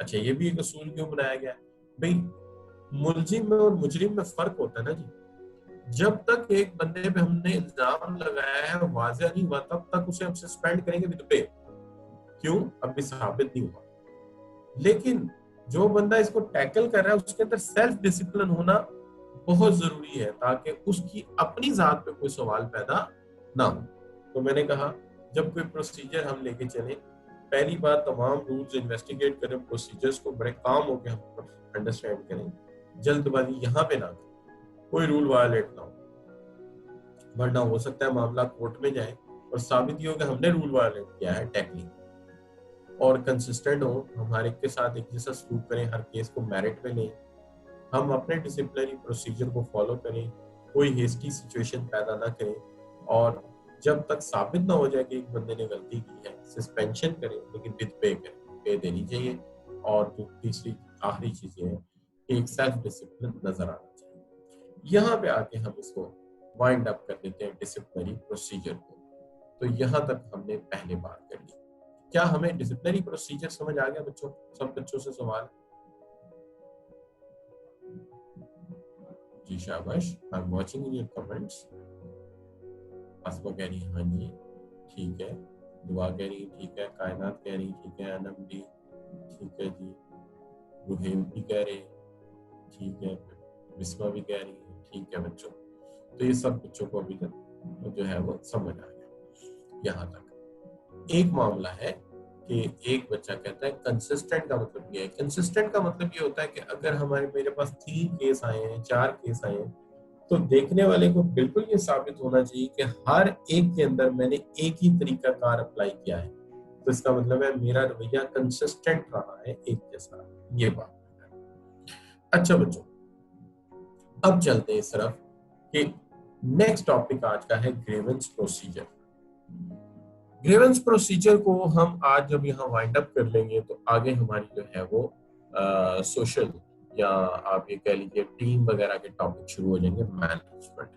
अच्छा, ये भी एक असूल क्यों बनाया गया है भाई, मुलजिम में और मुजरिम में फर्क होता है ना जी। जब तक एक बंदे पे हमने इल्जाम लगाया है वाज़ेह नहीं हुआ तब तक उसे हम सस्पेंड करेंगे विद पे, क्यों, अभी साबित नहीं हुआ। लेकिन जो बंदा इसको टैकल कर रहा है उसके अंदर सेल्फ डिसिप्लिन होना बहुत जरूरी है ताकि उसकी अपनी जात पे कोई सवाल पैदा ना हो। तो मैंने कहा जब कोई प्रोसीजर हम लेके चले, पहली बात तमाम रूल्स इन्वेस्टिगेट करें, प्रोसीजर्स को बड़े काम हो के हम अंडरस्टैंड करें, जल्दबाजी यहाँ पे ना करें, कोई रूल वायलेट ना हो, वरना हो सकता है मामला कोर्ट में जाए और साबित हो कि हमने रूल वायलेट किया है टैकलिंग। और कंसिस्टेंट हो, हमारे के साथ एक जैसा सलूक करें, हर केस को मेरिट में लें, हम अपने डिसिप्लिनरी प्रोसीजर को फॉलो करें, कोई हेस्टी सिचुएशन पैदा ना करें, और जब तक साबित ना हो जाए कि एक बंदे ने गलती की है सस्पेंशन करें, लेकिन विद पे करें, पे देनी चाहिए। और जो तीसरी आखिरी चीज ये है कि एक सेल्फ डिसिप्लिन नजर आना चाहिए। यहाँ पे आके हम इसको वाइंड अप कर देते हैं डिसिप्लिनरी प्रोसीजर को। तो यहाँ तक हमने पहले बात कर ली। क्या हमें डिसिप्लिनरी प्रोसीजर समझ आ गया बच्चों? सब बच्चों से सवाल? जी शाबाश, I am watching in your comments. Asma कह रही हाँ जी ठीक है। दुआ कह रही ठीक है, कायनात कह रही ठीक है, अनम भी ठीक है जी, रुहेल भी कह रहे ठीक है, बिस्मा भी कह रही है ठीक है बच्चों। तो ये सब बच्चों को अभी तक जो है वो समझ आ गया। यहाँ तक एक मामला है कि एक बच्चा कहता है कंसिस्टेंट का मतलब क्या है। कंसिस्टेंट का मतलब ये होता है कि अगर मेरे पास 3 केस आए हैं, 4 केस आए हैं, तो देखने वाले को बिल्कुल ये साबित होना चाहिए कि हर एक के अंदर मैंने एक ही तरीका कार अप्लाई किया है। तो इसका मतलब है मेरा रवैया कंसिस्टेंट रहा है, एक जैसा। ये बात है। अच्छा बच्चों, अब चलते हैं इस तरफ कि नेक्स्ट टॉपिक आज का है ग्रीवेंस प्रोसीजर। ग्रीवेंस प्रोसीजर को हम आज जब यहाँ वाइंड अप कर लेंगे तो आगे हमारी जो है वो सोशल या आप ये कह लीजिए टीम वगैरह के टॉपिक शुरू हो जाएंगे, मैनेजमेंट।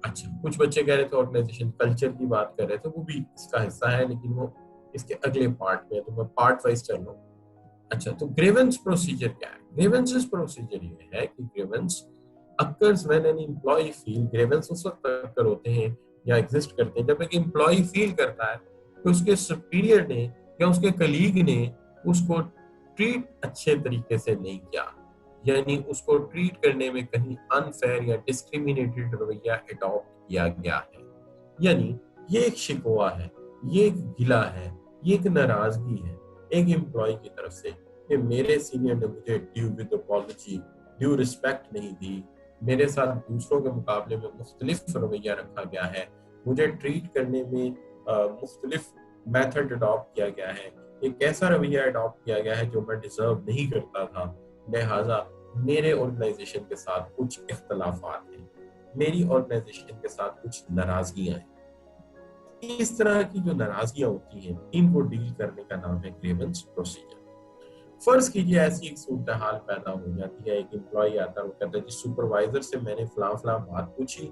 अच्छा, कुछ बच्चे कह रहे थे ऑर्गेनाइजेशन कल्चर की बात कर रहे थे, वो भी इसका हिस्सा है लेकिन वो इसके अगले पार्ट में है, तो मैं पार्ट वाइज चल रहा हूँ। अच्छा, तो ग्रीवेंस प्रोसीजर क्या है? ग्रीवेंस प्रोसीजर ये है कि grievance occurs when an employee feel, grievance उस वक्त अकर होते हैं या एग्जिस्ट करते हैं जब एक एम्प्लॉय फील करता है कि उसके सुपीरियर ने या उसके कलीग ने उसको ट्रीट अच्छे तरीके से नहीं किया, यानी उसको ट्रीट करने में कहीं अनफेयर या डिस्क्रिमिनेटेड रवैया अडॉप्ट किया गया है। यानी ये एक शिकवा है, ये एक गिला है, ये एक नाराजगी है एक एम्प्लॉय की तरफ से कि मेरे सीनियर ने मुझे due with apology, due respect नहीं दी, मेरे साथ दूसरों के मुकाबले में मुख्तलिफ रवैया रखा गया है, मुझे ट्रीट करने में मुख्तलिफ मेथड अडॉप्ट किया गया है, एक ऐसा रवैया अडॉप्ट किया गया है जो मैं डिजर्व नहीं करता था, लिहाजा मेरे ऑर्गेनाइजेशन के साथ कुछ इख्तलाफात हैं, मेरी ऑर्गेनाइजेशन के साथ कुछ नाराजगियां हैं। इस तरह की जो नाराजगियां होती हैं इनको डील करने का नाम है ग्रीवेंस प्रोसीजर। फर्ज कीजिए ऐसी एक सूरत हाल पैदा हो जाती है, एक एम्प्लॉय आता है, वो कहता है जी सुपरवाइजर से मैंने फलां बात पूछी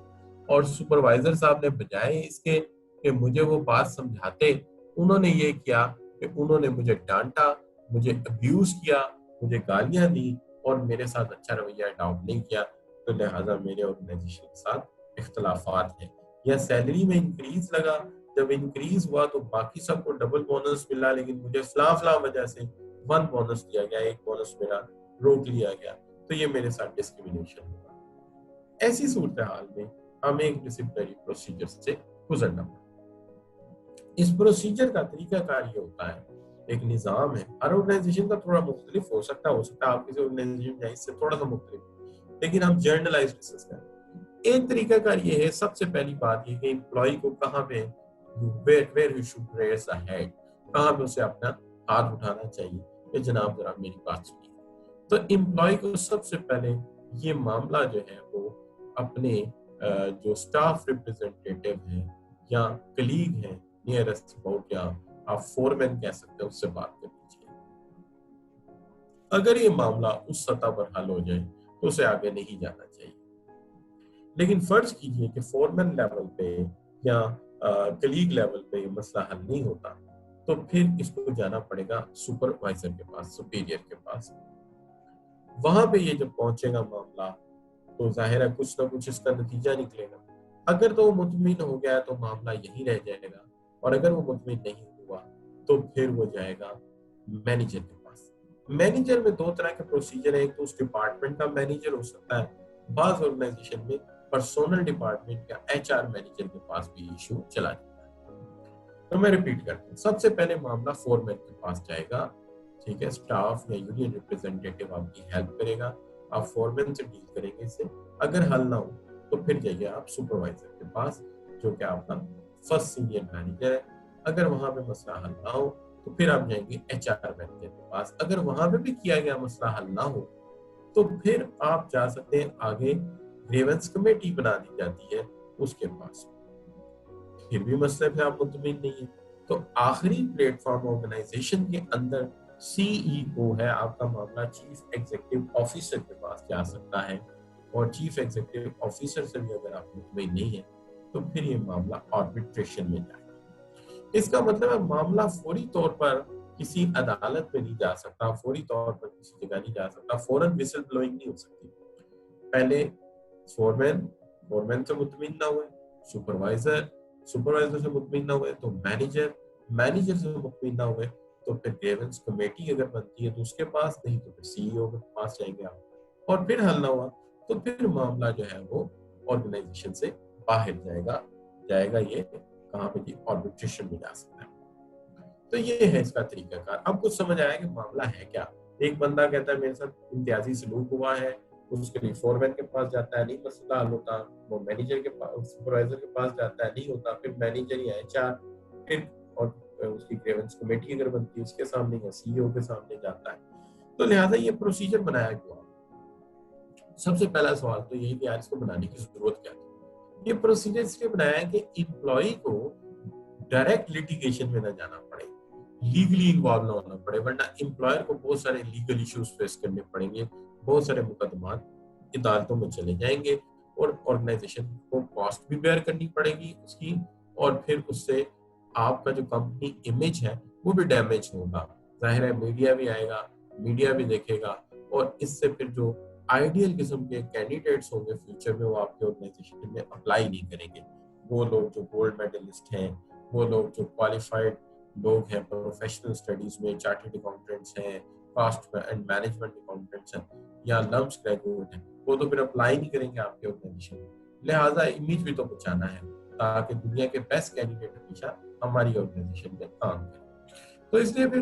और सुपरवाइजर साहब ने बजाय इसके कि मुझे वो बात समझाते, उन्होंने ये किया कि उन्होंने मुझे डांटा, मुझे अब्यूज किया, मुझे गालियां दी और मेरे साथ अच्छा रवैया अडॉप्ट नहीं किया, तो लिहाजा मेरे ऑर्गेनाइजेशन के साथ इख्तलाफात हैं। या सैलरी में इंक्रीज लगा, जब इंक्रीज हुआ तो बाकी सबको डबल बोनस मिला लेकिन मुझे फलां वजह से 1 बोनस दिया गया, 1 बोनस मेरा रोक लिया गया, तो ये मेरे साथ डिस्क्रिमिनेशन होगा। ऐसी सूरत हाल में हमें एक डिसिप्लिनरी प्रोसीजर से गुजरना पड़ता है। इस प्रोसीजर का तरीकाकार ये होता है, एक निजाम है, हर ऑर्गेनाइजेशन का थोड़ा मुख्तलिफ हो सकता है आप किसी ऑर्गेनाइजेशन जाए इससे थोड़ा सा मुख्तलिफ, लेकिन हम जनरलाइज डिस्कस करें। एक तरीकाकार ये है, सबसे पहली बात ये कि एम्प्लॉय को कहाँ पे where you should raise a hand, कहाँ पे उसे अपना हाथ उठाना चाहिए कि जनाब जरा मेरी बात सुनिए। तो एम्प्लॉय को सबसे पहले ये मामला जो है वो अपने जो स्टाफ रिप्रेजेंटेटिव हैं या कलीग हैं नियरेस्ट अबाउट, या आप फोरमैन कह सकते हैं, उससे बात करनी चाहिए। अगर ये मामला उस सतह पर हल हो जाए तो उसे आगे नहीं जाना चाहिए। लेकिन फर्ज कीजिए कि फोरमैन लेवल पे या कलीग लेवल पे ये मसला हल नहीं होता, तो फिर इसको जाना पड़ेगा सुपरवाइजर के पास, सुपीरियर के पास। वहां पे ये जब पहुंचेगा मामला तो जाहिर है कुछ ना कुछ इसका नतीजा निकलेगा। अगर तो वो मुतमिन हो गया तो मामला यही रह जाएगा, और अगर वो मुतमिन नहीं हुआ तो फिर वो जाएगा मैनेजर के पास। मैनेजर में 2 तरह के प्रोसीजर है, एक तो उस डिपार्टमेंट का मैनेजर हो सकता है, बाज ऑर्गेनाइजेशन में पर्सनल डिपार्टमेंट या HR मैनेजर के पास भी इशू चला जाता है। तो मैं रिपीट करता हूँ, सबसे पहले मामला फोरमैन के पास जाएगा, ठीक है, स्टाफ या यूनियन रिप्रेजेंटेटिव आपकी हेल्प करेगा, आप फोरमैन से डील करेंगे इससे। अगर हल ना हो तो फिर जाइए आप सुपरवाइजर के पास जो कि आपका फर्स्ट सीनियर मैनेजर है। अगर वहां पे मसला हल ना हो तो फिर आप जाएंगे HR मैनेजर के पास। अगर वहां पे भी किया गया मसला हल ना हो तो फिर आप जा सकते हैं आगे, ग्रीवेंस कमेटी बना दी जाती है उसके पास। फिर भी मसले पे आप मुतमिन नहीं है तो आखिरी प्लेटफॉर्म ऑर्गेनाइजेशन के अंदर CEO है, आपका मामला चीफ एग्जीक्यूटिव ऑफिसर के पास जा सकता है, और चीफ एग्जीक्यूटिव ऑफिसर से भी अगर आप मुतमिन नहीं है तो फिर ये मामला आर्बिट्रेशन में जाएगा। इसका मतलब है मामला फौरी तौर पर किसी अदालत में नहीं जा सकता, फौरी तौर पर किसी जगह नहीं जा सकता, फौरन विसल ब्लोइंग नहीं हो सकती। पहले फोरमैन से मुतमिन ना हुए, सुपरवाइजर से मुतमिन ना हुए तो मैनेजर, मैनेजर से मुतमिन ना हुए तो फिर ग्रीवेंस कमेटी अगर बनती है तो उसके पास, नहीं तो फिर सीईओ के पास जाएंगे आप, और फिर हल ना हुआ तो फिर मामला जो है वो ऑर्गेनाइजेशन से बाहर जाएगा ये कहाँ पे जी, आर्बिट्रेशन में जा सकता है। तो ये है इसका तरीकाकार। अब कुछ समझ आया कि मामला है क्या। एक बंदा कहता है मेरे साथ इम्तियाजी सलूक हुआ है, उसके लिए फोरमैन के पास जाता है, नहीं मसला हल होता, वो मैनेजर के पास, सुपरवाइजर के पास जाता है, नहीं होता, फिर मैनेजर या एचआर, फिर और उसकी ग्रीवेंस कमेटी अगर बनती है उसके सामने या सीईओ के सामने जाता है। तो लिहाजा ये प्रोसीजर बनाया क्यों? सबसे पहला सवाल तो यही कि यार इसको बनाने की जरूरत क्या थी। ये प्रोसीजर इसलिए बनाया है कि इम्प्लॉय को डायरेक्ट लिटिगेशन में न जाना पड़े, लीगली इन्वॉल्व ना होना पड़े, वरना एम्प्लॉयर को बहुत सारे लीगल इश्यूज फेस करने पड़ेंगे, बहुत सारे मुकदमात अदालतों में चले जाएंगे और ऑर्गेनाइजेशन को कॉस्ट भी बेयर करनी पड़ेगी उसकी, और फिर उससे आपका जो कंपनी इमेज है वो भी डैमेज होगा। जाहिर है मीडिया भी आएगा, मीडिया भी देखेगा, और इससे फिर जो आइडियल किस्म के कैंडिडेट्स होंगे फ्यूचर में वो आपके ऑर्गेनाइजेशन में अप्लाई नहीं करेंगे। वो लोग जो गोल्ड मेडलिस्ट हैं, वो लोग जो क्वालिफाइड लोग हैं प्रोफेशनल स्टडीज में, चार्टर्ड अकाउंटेंट्स हैं, कॉस्ट एंड मैनेजमेंट अकाउंटेंट्स हैं, या लम्स ग्रेजुएट हैं, वो तो फिर अप्लाई नहीं करेंगे आपके ऑर्गेनाइजेशन में। लिहाजा इमेज भी तो बचाना है ताकि दुनिया के बेस्ट कैंडिडेट हमेशा हमारी ऑर्गेनाइजेशन में काम करें। तो इसलिए फिर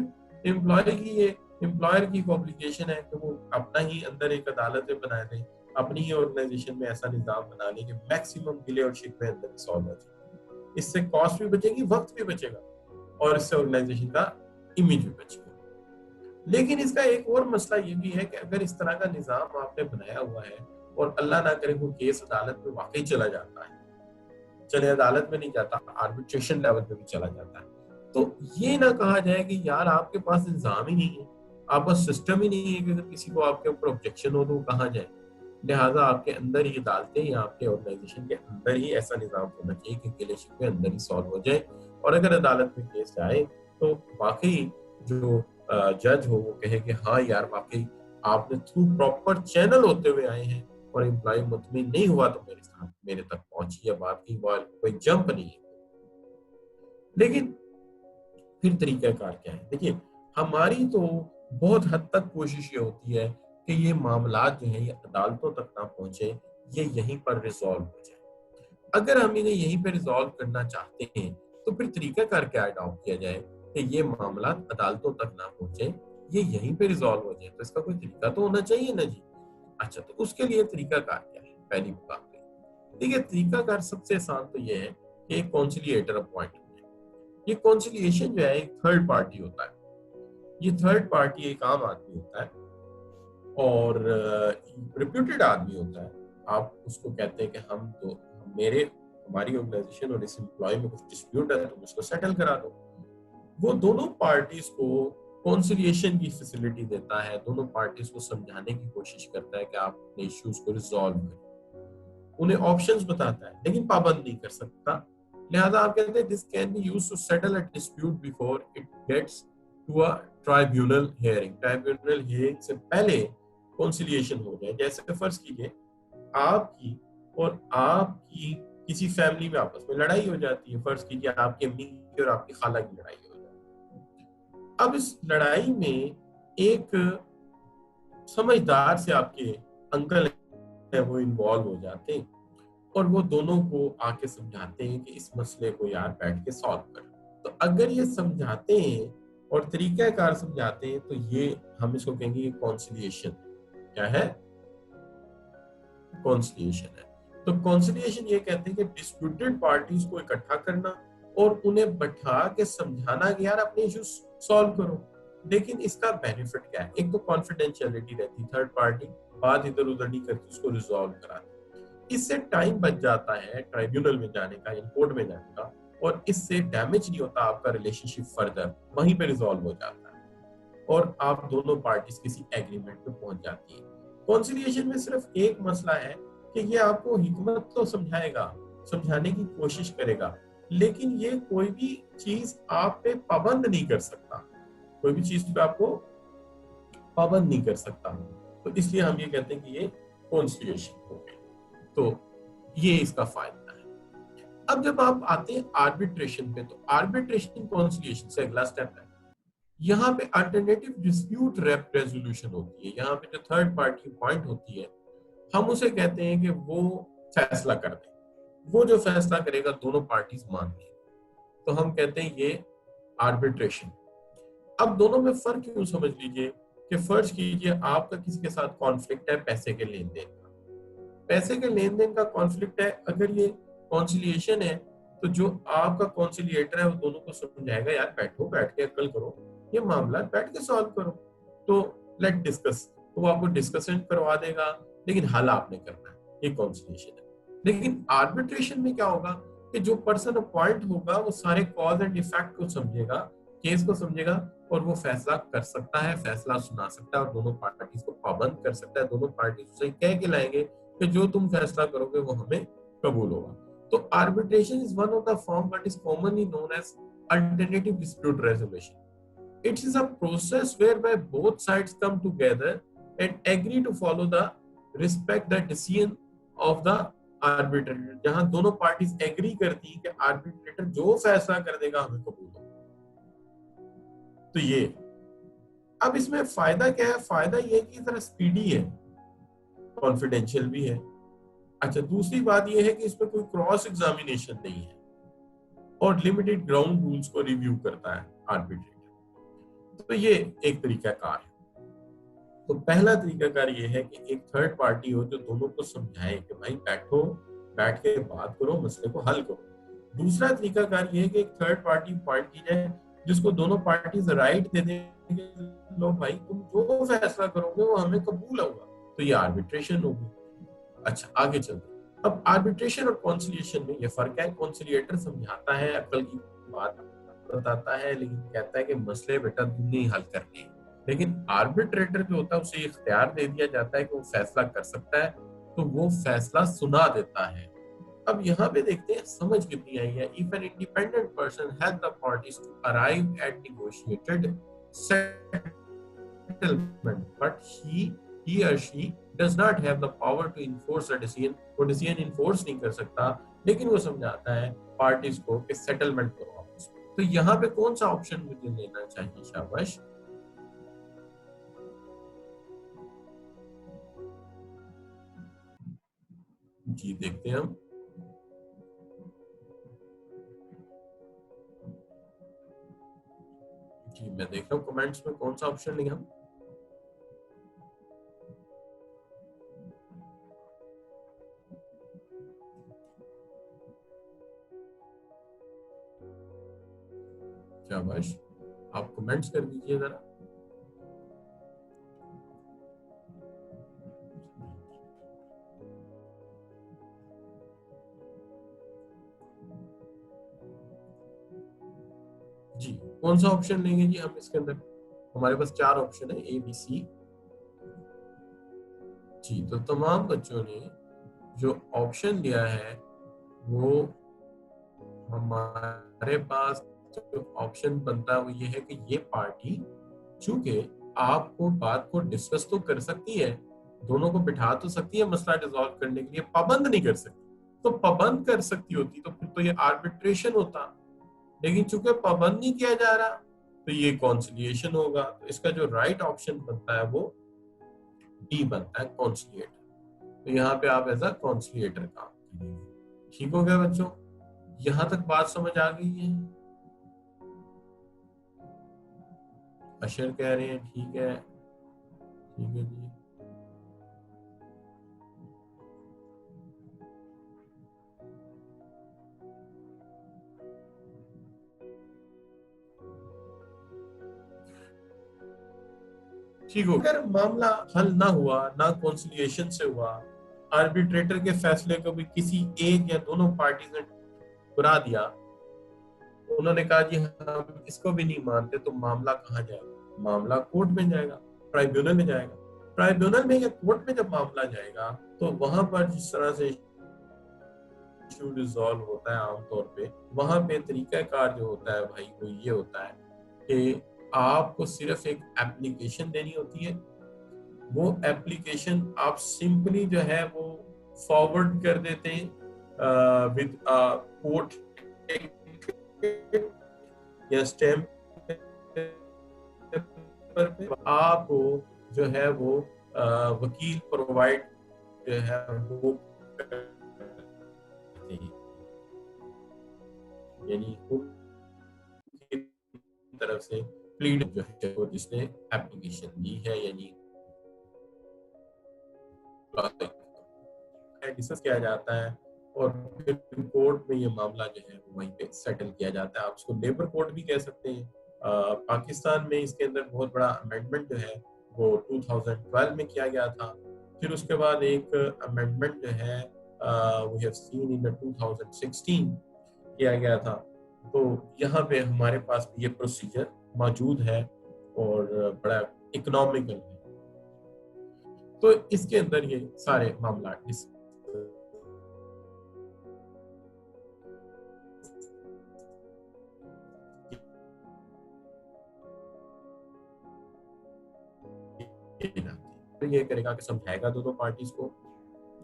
एम्प्लॉयर की ऑब्लिगेशन है कि वो अपना ही अंदर एक अदालत बना दे, अपनी ही ऑर्गेनाइजेशन में ऐसा निजाम बना ले कि मैक्सिमम गिले और शिकवे अंदर सॉल्व हो जाए। इससे कॉस्ट भी बचेगी, वक्त भी बचेगा, और इससे ऑर्गेनाइजेशन का इमेज भी बचेगा। लेकिन इसका एक और मसला ये भी है कि अगर इस तरह का निजाम आपने बनाया हुआ है और अल्लाह ना करे वो केस अदालत में वाकई चला जाता है, चले अदालत में नहीं जाता, आर्बिट्रेशन लेवल पे भी चला जाता है, तो ये ना कहा जाए कि यार आपके पास इंतजाम ही नहीं है, आपका सिस्टम ही नहीं है कि अगर किसी को आपके ऊपर ऑब्जेक्शन हो तो वो कहाँ जाए। लिहाजा आपके अंदर ही अदालतें या आपके ऑर्गेनाइजेशन के अंदर ही ऐसा निजाम होना चाहिए कि गिले शिकवे अंदर ही सॉल्व हो जाए, और अगर अदालत में केस जाए तो वाकई जो जज हो वो कहे कि हाँ यार वाकई आपने थ्रू प्रॉपर चैनल होते हुए आए हैं और एम्प्लॉय मुतमिन नहीं हुआ तो मेरे तक पहुंची है बात की, कोई जंप नहीं है। लेकिन फिर तरीकाकार क्या है? देखिए हमारी तो बहुत हद तक कोशिश ये होती है कि ये मामलात जो है ये अदालतों तक ना पहुंचे, ये यहीं पर रिजॉल्व हो जाए। अगर हम इन्हें यहीं पर रिजॉल्व करना चाहते हैं तो फिर तरीकाकार क्या अडॉप्ट किया जाए कि ये मामला अदालतों तक ना पहुंचे, ये यहीं पे रिजॉल्व हो जाए। तो इसका कोई तरीका तो होना चाहिए ना जी। अच्छा, तो उसके लिए तरीकाकार क्या है? पहली बात देखिए, तरीकाकार सबसे आसान तो ये है कि एक कॉन्सिलिएटर अपॉइंट करें। ये कॉन्सिलिएशन जो है एक थर्ड पार्टी होता है। ये थर्ड पार्टी एक आम आदमी होता है और रिप्यूटेड आदमी होता है। आप उसको कहते हैं कि हमारी ऑर्गेनाइजेशन और इस एम्प्लॉय में कुछ डिस्प्यूट है, तुम उसको सेटल करा दो। वो दोनों पार्टीज को कॉन्सिलिएशन की फैसिलिटी देता है, दोनों पार्टीज को समझाने की कोशिश करता है कि आप अपने इश्यूज को रिजॉल्व करें, उन्हें ऑप्शंस बताता है लेकिन पाबंद नहीं कर सकता। लिहाजा आप कहते हैं this can be used to settle a dispute before it gets to a tribunal hearing. Tribunal hearing से पहले कॉन्सिलिएशन हो जाए। जैसे फर्ज कीजिए आपकी किसी फैमिली में आपस में लड़ाई हो जाती है। फर्ज कीजिए आपकी अम्मी और आपकी खाला की लड़ाई हो जाती है। अब इस लड़ाई में एक समझदार से आपके अंकल है वो इन्वॉल्व हो जाते हैं और वो दोनों को आके समझाते हैं कि इस मसले को यार बैठ के सॉल्व कर। तो अगर ये समझाते हैं और तरीकाकार समझाते हैं तो ये हम इसको कहेंगे कॉन्सिलिएशन। क्या है? कॉन्सिलिएशन है। तो कॉन्सिलिएशन ये कहते हैं कि डिस्प्यूटेड पार्टीज को इकट्ठा करना और उन्हें बैठा के समझाना कि यार अपने इश्यूज सॉल्व करो। लेकिन इसका बेनिफिट क्या है? एक तो कॉन्फिडेंशियलिटी रहती, थर्ड पार्टी बात इधर उधर नहीं करती, उसको रिजॉल्व कराती। इससे टाइम बच जाता है ट्राइब्यूनल में जाने का या कोर्ट में जाने का, और इससे डैमेज नहीं होता आपका रिलेशनशिप, फर्दर वहीं पे रिजॉल्व हो जाता है और आप दोनों पार्टीज किसी एग्रीमेंट पे पहुंच जाती है। कॉन्सिलिएशन में सिर्फ एक मसला है कि ये आपको हिकमत तो समझाएगा, समझाने की कोशिश करेगा, लेकिन ये कोई भी चीज आप पे पाबंद नहीं कर सकता, कोई भी चीज पे आपको पाबंद नहीं कर सकता। तो इसलिए हम ये कहते हैं कि ये कॉन्सिलिएशन हो गई। तो ये इसका फायदा है। अब जब आप आते हैं आर्बिट्रेशन पे, तो आर्बिट्रेशन कॉन्सिलिएशन से अगला स्टेप है, यहाँ पे अल्टरनेटिव डिस्प्यूट रेजोल्यूशन होती है। यहाँ पे जो थर्ड पार्टी पॉइंट होती है, हम उसे कहते हैं कि वो फैसला कर दे, वो जो फैसला करेगा दोनों पार्टीज मान लें, तो हम कहते हैं ये आर्बिट्रेशन। अब दोनों में फर्क यूं समझ लीजिए कि फर्ज कीजिए आपका किसी के साथ कॉन्फ्लिक्ट है पैसे के लेन देन का, पैसे के लेन देन का कॉन्फ्लिक्ट है। अगर ये कॉन्सिलिएशन है तो जो आपका कॉन्सिलिएटर है वो दोनों को समझाएगा, यार बैठो, बैठ के अक्ल करो, ये मामला बैठ के सॉल्व करो, तो लेट डिस्कस, तो वो आपको डिस्कशन करवा देगा, लेकिन हल आपने करना है, ये कॉन्सिलिएशन है। लेकिन आर्बिट्रेशन में क्या होगा कि जो पर्सन अपॉइंट होगा वो सारे कॉज एंड इफेक्ट को समझेगा, केस को समझेगा, और वो फैसला कर सकता है, फैसला सुना सकता है और दोनों पार्टीज को पाबंद कर सकता है। दोनों पार्टीज उसे कह के लाएंगे कि जो तुम फैसला करोगे वो हमें कबूल होगा। तो arbitration is one of the form what is commonly known as alternative dispute resolution. It is a process whereby both sides come together and agree to follow the respect the decision of the arbitrator, जहां दोनों parties agree करती हैं कि arbitrator जो फैसला कर देगा हमें कबूल होगा। तो ये, अब इसमें फायदा क्या है? फायदा ये है कि जरा स्पीडी है, कॉन्फिडेंशियल भी है। अच्छा, दूसरी बात ये है कि इसमें कोई क्रॉस एग्जामिनेशन नहीं है और लिमिटेड ग्राउंड रूल्स को रिव्यू करता है आर्बिट्रेटर। तो ये एक तरीकाकार है। तो पहला तरीकाकार ये है कि एक थर्ड पार्टी हो जो दोनों को समझाए कि भाई बैठो, बैठ के बात करो, मसले को हल करो। दूसरा तरीकाकार ये है कि एक थर्ड पार्टी पॉइंट की जाए जिसको दोनों पार्टीज राइट दे देंगे, लो भाई तुम जो फैसला करोगे वो हमें कबूल होगा, तो ये आर्बिट्रेशन होगी। अच्छा, आगे चलते। अब आर्बिट्रेशन और कॉन्सिलिएशन में ये फर्क है। कॉन्सिलिएटर समझाता है, अक्ल की बात बताता है, लेकिन कहता है कि मसले बेटा तुमने ही हल करने हैं। लेकिन आर्बिट्रेटर जो होता है उसे इख्तियार दे दिया जाता है कि वो फैसला कर सकता है, तो वो फैसला सुना देता है। अब यहाँ पे देखते हैं समझ कितनी आई है। If an independent person help the parties to arrive at negotiated settlement but he or she does not have the power to enforce a decision, वो डिसीजन इन्फोर्स नहीं कर सकता, लेकिन वो समझाता है पार्टीज को कि सेटलमेंट करो आपस में। तो यहाँ पे कौन सा ऑप्शन मुझे लेना चाहिए? शाबाश, जी देखते हैं हम। जी मैं देख रहा हूँ कमेंट्स में कौन सा ऑप्शन लेंगे हम। शाबाश, आप कमेंट्स कर दीजिए जरा। जी कौन सा ऑप्शन लेंगे जी हम इसके अंदर? हमारे पास 4 ऑप्शन है, ए बी सी। जी, तो तमाम बच्चों ने जो ऑप्शन लिया है वो, हमारे पास जो ऑप्शन बनता है वो ये है कि ये पार्टी चूंकि आपको बात को डिस्कस तो कर सकती है, दोनों को बिठा तो सकती है मसला रिजॉल्व करने के लिए, पाबंद नहीं कर सकती। तो पाबंद कर सकती होती तो फिर तो ये आर्बिट्रेशन होता, लेकिन चूंकि पाबंद नहीं किया जा रहा तो ये कॉन्सिलिएशन होगा। तो इसका जो राइट ऑप्शन बनता है वो डी बनता है, कॉन्सिलिएटर। तो यहाँ पे आप एज अ कॉन्सिलिएटर काम करेंगे। ठीक हो गया बच्चों? यहां तक बात समझ आ गई है? अशर कह रहे हैं ठीक है, ठीक है जी। ठीक हो। अगर मामला हल ना हुआ, ना कॉन्सिलिएशन से हुआ, आर्बिट्रेटर के फैसले को भी किसी एक या दोनों पार्टी ने ठुकरा दिया, उन्होंने कहा जी हम इसको भी नहीं मानते, तो मामला कहाँ जाएगा? मामला कोर्ट में जाएगा, ट्राइब्यूनल में जाएगा। ट्राइब्यूनल में या कोर्ट में जब मामला जाएगा तो वहां पर जिस तरह से इशू रिजॉल्व होता है आमतौर पे, वहां पे तरीकाकार जो होता है भाई वो ये होता है कि आपको सिर्फ एक एप्लीकेशन देनी होती है। वो एप्लीकेशन आप सिंपली जो है वो फॉरवर्ड कर देते हैं विद कोर्ट या स्टैम्प पे आपको जो है वो वकील प्रोवाइड जो है वो करते हैं, यानी उनकी तरफ से प्लीड जो है वो जिसने एप्लीकेशन दी है यानी डिस्कस किया जाता है और फिर कोर्ट में ये मामला जो है वो वहीं पे सेटल किया जाता है। आप उसको लेबर कोर्ट भी कह सकते हैं। पाकिस्तान में इसके अंदर बहुत बड़ा अमेंडमेंट जो है वो 2012 में किया गया था। फिर उसके बाद एक अमेंडमेंट जो है वी हैव सीन इन 2016 किया गया था। तो यहाँ पे हमारे पास ये प्रोसीजर मौजूद है और बड़ा इकोनॉमिकल है। तो इसके अंदर ये सारे मामला तो ये करेगा कि समझाएगा दोनों पार्टीज को।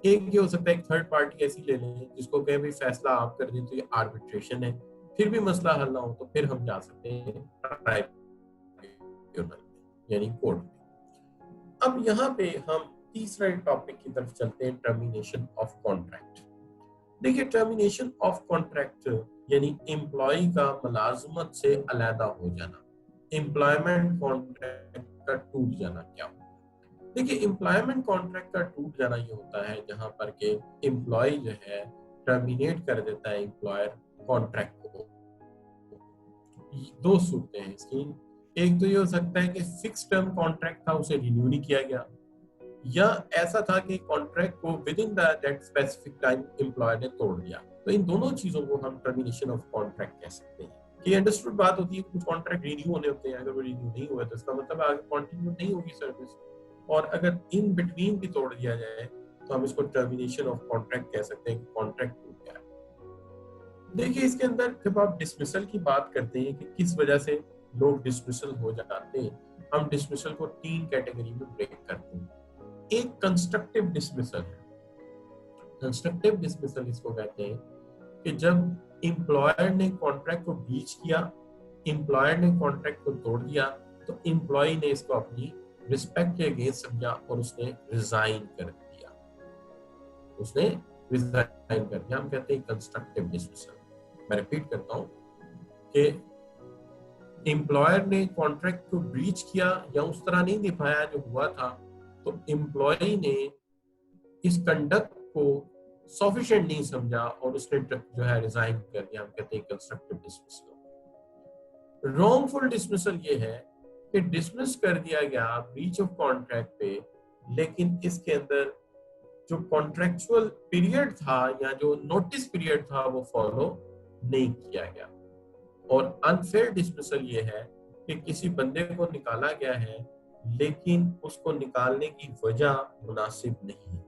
एक ये हो सकता है एक थर्ड पार्टी ऐसी ले लें जिसको कहे भाई फैसला आप कर दें तो ये आर्बिट्रेशन है, फिर भी मसला हल ना हो तो फिर हम जा सकते हैं ट्राइब्यूनल यानी कोर्ट में। अब यहाँ पे हम तीसरे टॉपिक की तरफ चलते हैं, टर्मिनेशन ऑफ कॉन्ट्रैक्ट। देखिए टर्मिनेशन ऑफ कॉन्ट्रैक्ट यानी एम्प्लॉय का मुलाजमत से अलहदा हो जाना, एम्प्लॉयमेंट कॉन्ट्रैक्ट का टूट जाना क्या होता है। देखिए एम्प्लॉयमेंट कॉन्ट्रैक्ट का टूट जाना ये होता है जहां पर के एम्प्लॉय जो है टर्मिनेट कर देता है एम्प्लॉयर कॉन्ट्रैक्ट को। दो सूरतें हैं इसकी, एक तो ये हो सकता है कि फिक्स टर्म कॉन्ट्रैक्ट था उसे रिन्यू नहीं किया गया, या ऐसा था कि कॉन्ट्रैक्ट को with in that specific time employer ने तोड़ दिया। तो इन दोनों चीजों को हम टर्मिनेशन ऑफ कॉन्ट्रैक्ट कह सकते हैं। कि अंडरस्टूड बात होती है कुछ कॉन्ट्रैक्ट रिन्यू होने होते हैं, अगर वो रिन्यू नहीं हुआ तो इसका मतलब आगे कंटिन्यू नहीं होगी सर्विस, और अगर इन बिटवीन भी तोड़ दिया जाए तो हम इसको टर्मिनेशन ऑफ कॉन्ट्रैक्ट कह सकते हैं कि कॉन्ट्रैक्ट टूट गया। देखिए इसके अंदर जब आप डिसमिसल की बात करते हैं कि किस वजह से लोग डिसमिसल हो जाते हैं, हम डिसमिसल को 3 कैटेगरी में ब्रेक करते हैं। एक कंस्ट्रक्टिव डिसमिसल है। कंस्ट्रक्टिव डिसमिसल इसको कहते हैं कि जब एम्प्लॉयर ने कॉन्ट्रैक्ट को ब्रीच किया, एम्प्लॉयर ने कॉन्ट्रैक्ट को तोड़ दिया, तो एम्प्लॉय ने इसको अपनी रिस्पेक्ट के अगेंस्ट समझा और उसने रिजाइन कर दिया, उसने रिजाइन कर दिया। हम कहते हैं कंस्ट्रक्टिव डिसमिसल। मैं रिपीट करता हूं कि एम्प्लॉयर ने कॉन्ट्रैक्ट को ब्रीच किया या उस तरह नहीं निभाया जो हुआ था, तो एम्प्लॉय ने इस कंडक्ट को सफिशिएंट नहीं समझा और उसने जो है रिजाइन कर दिया। हम कहते हैं कंस्ट्रक्टिव डिसमिसल। रॉन्गफुल डिसमिसल ये है कि डिसमिस कर दिया गया ब्रीच ऑफ कॉन्ट्रैक्ट पे, लेकिन इसके अंदर जो कॉन्ट्रैक्चुअल पीरियड था या जो नोटिस पीरियड था वो फॉलो नहीं किया गया। और अनफेयर डिसमिसल ये है कि किसी बंदे को निकाला गया है लेकिन उसको निकालने की वजह मुनासिब नहीं है,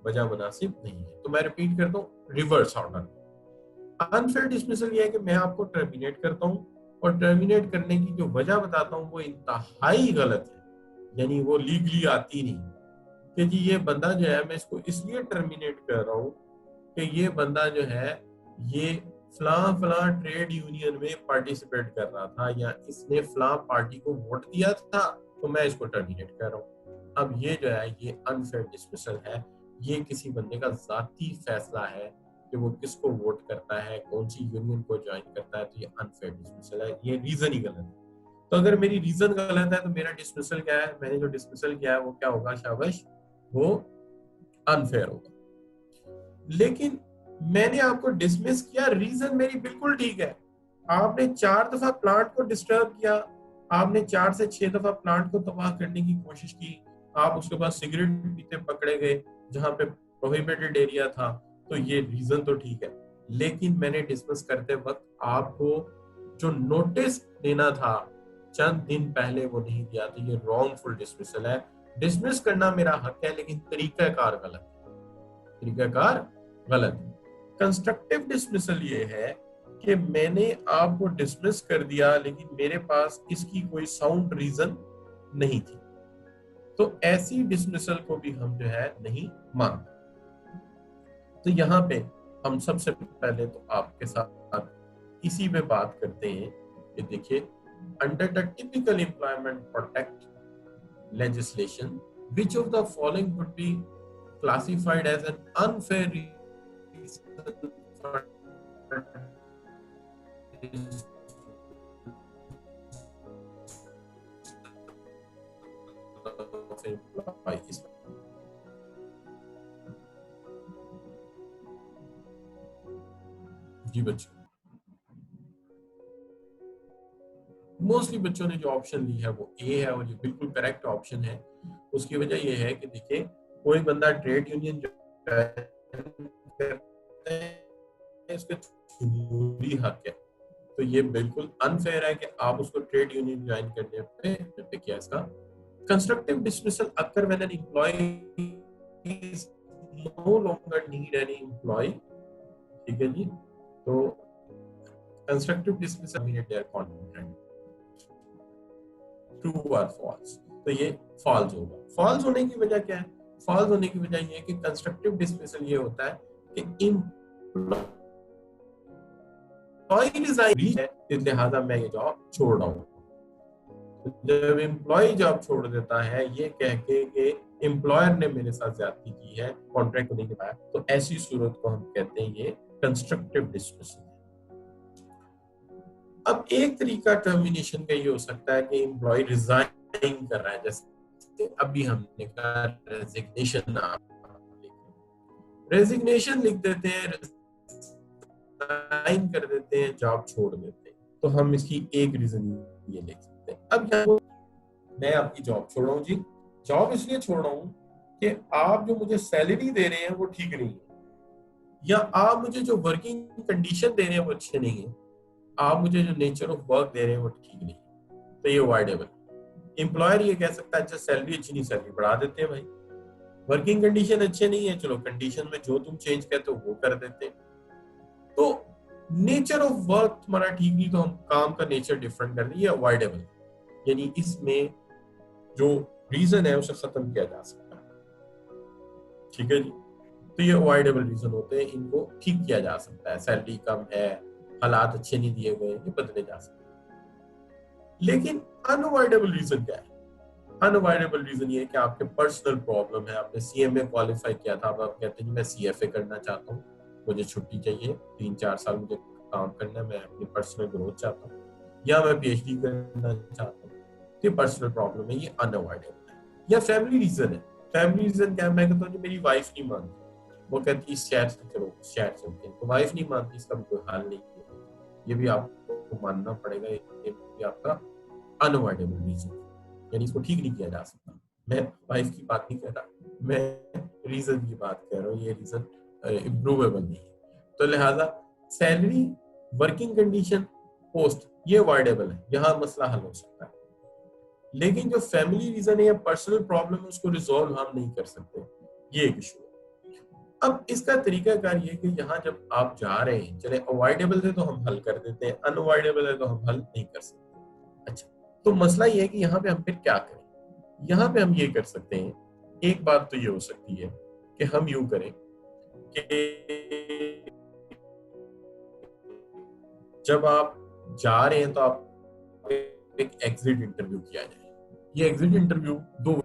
वजह मुनासिब नहीं है। तो मैं रिपीट करता हूँ रिवर्स ऑर्डर। अनफेयर डिसमिसल ये है कि मैं आपको टर्मिनेट करता हूँ और टर्मिनेट करने की जो वजह बताता हूँ वो इंतहाई गलत है, यानी वो लीगली आती नहीं कि जी ये बंदा जो है मैं इसको इसलिए टर्मिनेट कर रहा हूँ कि ये बंदा जो है ये फला ट्रेड यूनियन में पार्टिसिपेट कर रहा था या इसने फला पार्टी को वोट दिया था तो मैं इसको टर्मिनेट कर रहा हूँ। अब ये जो है ये अनफेयर डिसमिसल है। ये किसी बंदे का जाती फैसला है कि वो किसको वोट करता है, कौन सी यूनियन को ज्वाइन करता है, तो ये अनफेयर डिसमिसल है। ये रीजन ही गलत है। तो अगर मेरी रीजन गलत है तो मेरा डिसमिसल क्या है, मैंने जो डिसमिसल किया है वो क्या होगा, शाबाश, वो अनफेयर होगा। लेकिन मैंने आपको डिसमिस किया, रीजन मेरी बिल्कुल ठीक है। आपने 4 दफा प्लांट को डिस्टर्ब किया, आपने 4 से 6 दफा प्लांट को तबाह करने की कोशिश की, आप उसके बाद सिगरेट पीते पकड़े गए जहां पे प्रोहिबिटेड एरिया था, तो ये रीजन तो ठीक है। लेकिन मैंने डिसमिस करते वक्त आपको जो नोटिस देना था चंद दिन पहले वो नहीं दिया, तो ये रॉन्गफुल डिसमिसल है। डिसमिस करना मेरा हक है लेकिन तरीकाकार गलत है, तरीकाकार गलत है। कंस्ट्रक्टिव डिसमिसल ये है कि मैंने आपको डिसमिस कर दिया लेकिन मेरे पास इसकी कोई साउंड रीजन नहीं थी, तो ऐसी डिसमिसल को भी हम जो है नहीं मानते। तो यहाँ पे हम सबसे पहले तो आपके साथ इसी पे बात करते हैं कि देखिए, under the typical employment protect legislation, which of the following would be classified as an unfair reason for employees? जी बच्चों, मोस्टली बच्चों ने जो ऑप्शन ली है वो ए है और ये बिल्कुल करेक्ट ऑप्शन है। उसकी वजह ये है कि देखिए, कोई बंदा ट्रेड यूनियन इसके जरूरी हक है, तो ये बिल्कुल अनफेयर है कि आप उसको ट्रेड यूनियन ज्वाइन करने पे किया। इसका constructive dismissal occur when an employee is no longer need any employee. ठीक है जी, तो constructive dismissal mean their contract. True और फॉल्स, तो ये फॉल्स होगा। फॉल्स होने की वजह क्या है? फॉल्स होने की वजह ये है कि कंस्ट्रक्टिव डिसमिसल ये होता है कि एम्प्लॉय रिजाइन है, लिहाजा मैं ये जॉब छोड़ रहा हूँ। जब एम्प्लॉय जॉब छोड़ देता है ये कह के कि एम्प्लॉयर ने मेरे साथ ज्यादती की है कॉन्ट्रैक्ट होने के बाद, तो ऐसी सूरत को हम कहते हैं ये कंस्ट्रक्टिव डिसमिसल। अब एक तरीका टर्मिनेशन का ये हो सकता है कि एम्प्लॉय रिजाइन कर रहा है, जैसे अभी हमने कहा रेजिग्नेशन। रेजिग्नेशन लिख देते हैं, रिजाइन कर देते हैं, जॉब छोड़ देते हैं, तो हम इसकी एक रीजन ये लिख सकते हैं। अब यहाँ मैं आपकी जॉब छोड़ रहा हूँ जी, जॉब इसलिए छोड़ रहा हूँ कि आप जो मुझे सैलरी दे रहे हैं वो ठीक नहीं है, या आप मुझे जो वर्किंग कंडीशन दे रहे हैं वो अच्छे नहीं है, आप मुझे जो नेचर ऑफ वर्क दे रहे हैं वो ठीक नहीं, तो ये अवॉइडेबल। एम्प्लॉयर ये कह सकता है अच्छा सैलरी अच्छी नहीं, सैलरी बढ़ा देते हैं भाई। वर्किंग कंडीशन अच्छे नहीं है, चलो कंडीशन में जो तुम चेंज कहते हो वो कर देते हैं। तो नेचर ऑफ वर्क तुम्हारा ठीक नहीं, तो हम काम का नेचर डिफरेंट कर दें, ये अवॉइडेबल। यानी इसमें जो रीजन है उसे खत्म किया जा सकता है। ठीक है जी, तो ये अवॉइडेबल रीजन होते हैं, इनको ठीक किया जा सकता है। सैलरी कम है, हालात अच्छे नहीं दिए गए, ये बदले जा सकते हैं। लेकिन अनअवॉइडेबल रीजन क्या है? अनअवॉइडेबल रीजन ये है कि आपके पर्सनल प्रॉब्लम है, आपने सीएमए क्वालिफाई किया था, अब आप कहते हैं मैं सीएफए करना चाहता हूँ, मुझे छुट्टी चाहिए, 3-4 साल मुझे काम करना है, मैं अपनी पर्सनल ग्रोथ चाहता हूँ, या मैं पीएचडी करना चाहता हूँ, तो ये पर्सनल प्रॉब्लम है, ये अनअवॉइडेबल है। या फैमिली रीजन है। फैमिली रीजन क्या है? मैं कहता हूँ मेरी वाइफ नहीं मानती, वो कहती है शहर से चलो, शहर चलते हैं, तो वाइफ नहीं मानती, इसका भी कोई हाल नहीं है, ये भी आपको मानना पड़ेगा, ये भी आपका अनअवॉइडेबल रीजन, यानी इसको ठीक नहीं किया जा सकता। मैं वाइफ की बात नहीं कर रहा, मैं रीजन की बात कर रहा हूँ, ये रीजन इम्प्रूवेबल नहीं है। तो लिहाजा सैलरी, वर्किंग कंडीशन, पोस्ट, ये अवॉइडेबल है, यहाँ मसला हल हो सकता है। लेकिन जो फैमिली रीजन है या पर्सनल प्रॉब्लम है उसको रिजॉल्व हम नहीं कर सकते, ये एक इशू है। अब इसका तरीकाकार ये कि यहाँ जब आप जा रहे हैं, चले अवॉइडेबल है तो हम हल कर देते हैं, अनअवॉइडेबल है तो हम हल नहीं कर सकते। अच्छा, तो मसला ये है कि यहाँ पे हम फिर क्या करें? यहाँ पे हम ये कर सकते हैं, एक बात तो ये हो सकती है कि हम यूं करें कि जब आप जा रहे हैं तो आप एक एग्जिट इंटरव्यू किया जाए। ये एग्जिट इंटरव्यू दो,